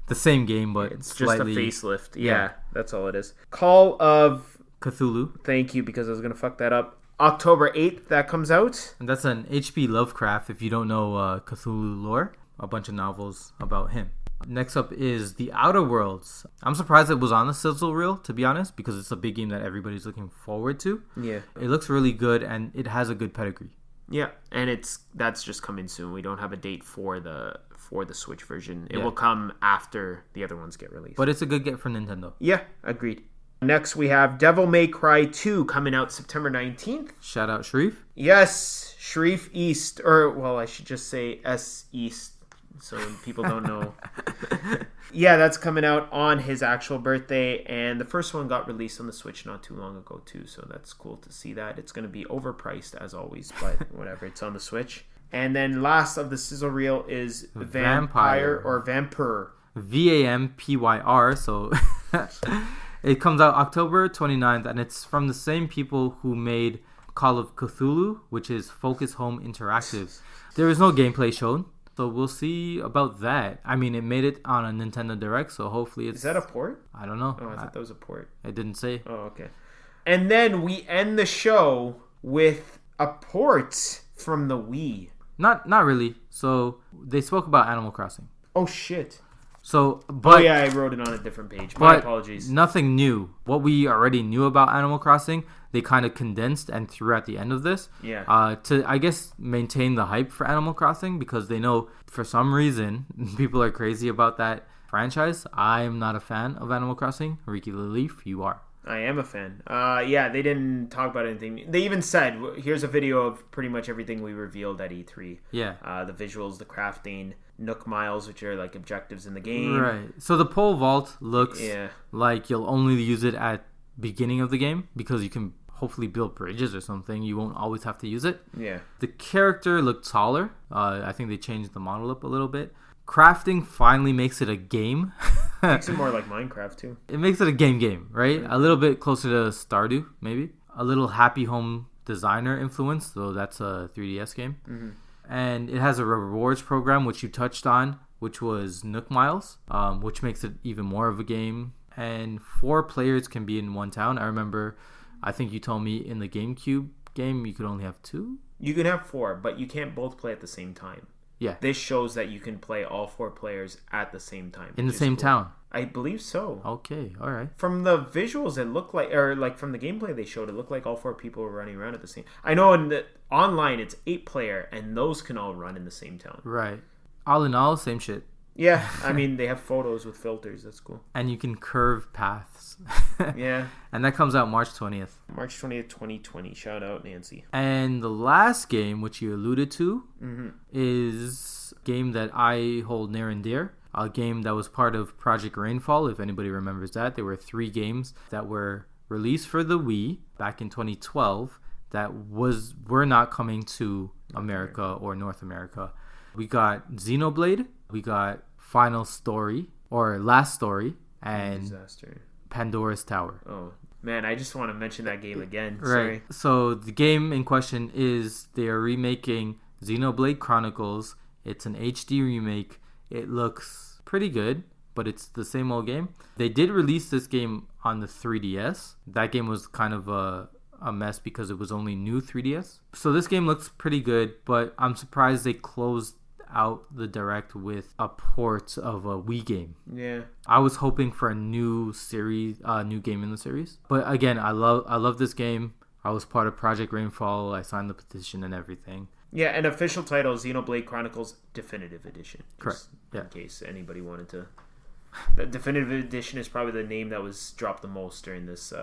the same game, but it's slightly... just a facelift. Yeah, that's all it is. Call of Cthulhu. Thank you, because I was going to fuck that up. October 8th, that comes out. And that's an H.P. Lovecraft, if you don't know Cthulhu lore. A bunch of novels about him. Next up is The Outer Worlds. I'm surprised it was on the sizzle reel, to be honest, because it's a big game that everybody's looking forward to. Yeah. It looks really good, and it has a good pedigree. Yeah, and that's just coming soon. We don't have a date for the Switch version. It Yeah. will come after the other ones get released. But it's a good get for Nintendo. Yeah, agreed. Next, we have Devil May Cry 2 coming out September 19th. Shout out Sharif. Yes, Sharif East, or, well, I should just say S East, so people don't know. Yeah, that's coming out on his actual birthday, and the first one got released on the Switch not too long ago, too, so that's cool to see that. It's going to be overpriced, as always, but whatever, it's on the Switch. And then last of the sizzle reel is Vampire or Vampire. Vampyr, so... It comes out October 29th, and it's from the same people who made Call of Cthulhu, which is Focus Home Interactive. There is no gameplay shown, so we'll see about that. I mean, it made it on a Nintendo Direct, so hopefully it's... Is that a port? I don't know. Oh, I thought that was a port. It didn't say. Oh, okay. And then we end the show with a port from the Wii. Not really. So, they spoke about Animal Crossing. Oh, shit. So, but... Oh, yeah, I wrote it on a different page. My apologies. Nothing new. What we already knew about Animal Crossing, they kind of condensed and threw at the end of this. Yeah. To, I guess, maintain the hype for Animal Crossing, because they know, for some reason, people are crazy about that franchise. I'm not a fan of Animal Crossing. Ricky the Leaf, you are. I am a fan. Yeah, they didn't talk about anything. They even said, here's a video of pretty much everything we revealed at E3. Yeah. The visuals, the crafting, Nook Miles, which are like objectives in the game. Right. So the pole vault looks like you'll only use it at beginning of the game because you can hopefully build bridges or something. You won't always have to use it. Yeah. The character looked taller. I think they changed the model up a little bit. Crafting finally makes it a game. Makes it more like Minecraft too. It makes it a game, right? A little bit closer to Stardew, maybe. A little Happy Home Designer influence, though that's a 3DS game. Mm-hmm. And it has a rewards program, which you touched on, which was Nook Miles, which makes it even more of a game. And 4 players can be in one town. I think you told me in the GameCube game you could only have 2? You can have 4, but you can't both play at the same time. Yeah. This shows that you can play all 4 players at the same time. In the same town? I believe so. Okay, all right. From the visuals, it looked like, or like from the gameplay they showed, it looked like all 4 people were running around at the same. I know in the online it's 8 player, and those can all run in the same town. Right. All in all, same shit. Yeah, I mean they have photos with filters. That's cool. And you can curve paths. Yeah. And that comes out March 20th. March 20th, 2020. Shout out Nancy. And the last game, which you alluded to, is a game that I hold near and dear. A game that was part of Project Rainfall, if anybody remembers that. There were 3 games that were released for the Wii back in 2012 that were not coming to America or North America. We got Xenoblade, we got Final Story, or Last Story, and Disaster. Pandora's Tower. Oh, man, I just want to mention that game again. Right. Sorry. So the game in question is they are remaking Xenoblade Chronicles. It's an HD remake. It looks pretty good, but it's the same old game. They did release this game on the 3DS. That game was kind of a mess because it was only new 3DS. So this game looks pretty good, but I'm surprised they closed out the direct with a port of a Wii game. Yeah. I was hoping for a new game in the series. But again, I love this game. I was part of Project Rainfall. I signed the petition and everything. Yeah, an official title, Xenoblade Chronicles Definitive Edition. Correct. In case anybody wanted to. The Definitive Edition is probably the name that was dropped the most during this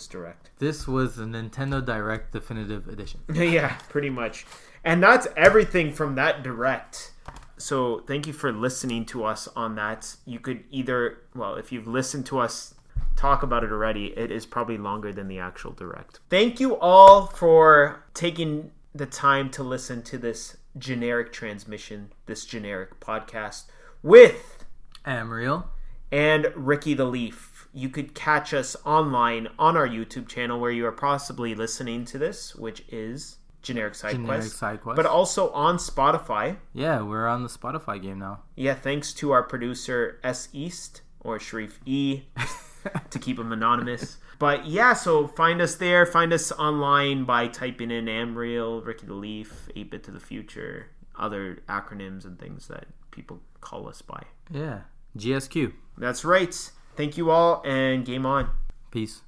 direct. This was the Nintendo Direct Definitive Edition. Yeah, pretty much. And that's everything from that direct. So thank you for listening to us on that. You could either, well, if you've listened to us talk about it already, it is probably longer than the actual direct. Thank you all for taking the time to listen to this generic transmission, this generic podcast with Amriel and Ricky the Leaf. You could catch us online on our YouTube channel where you are possibly listening to this, which is Generic Side Quest. But also on Spotify. Yeah, we're on the Spotify game now. Yeah, thanks to our producer S East, or Sharif E, to keep him anonymous. But yeah, so find us there. Find us online by typing in Amriel, Ricky the Leaf, 8-Bit to the Future, other acronyms and things that people call us by. Yeah, GSQ. That's right. Thank you all, and game on. Peace.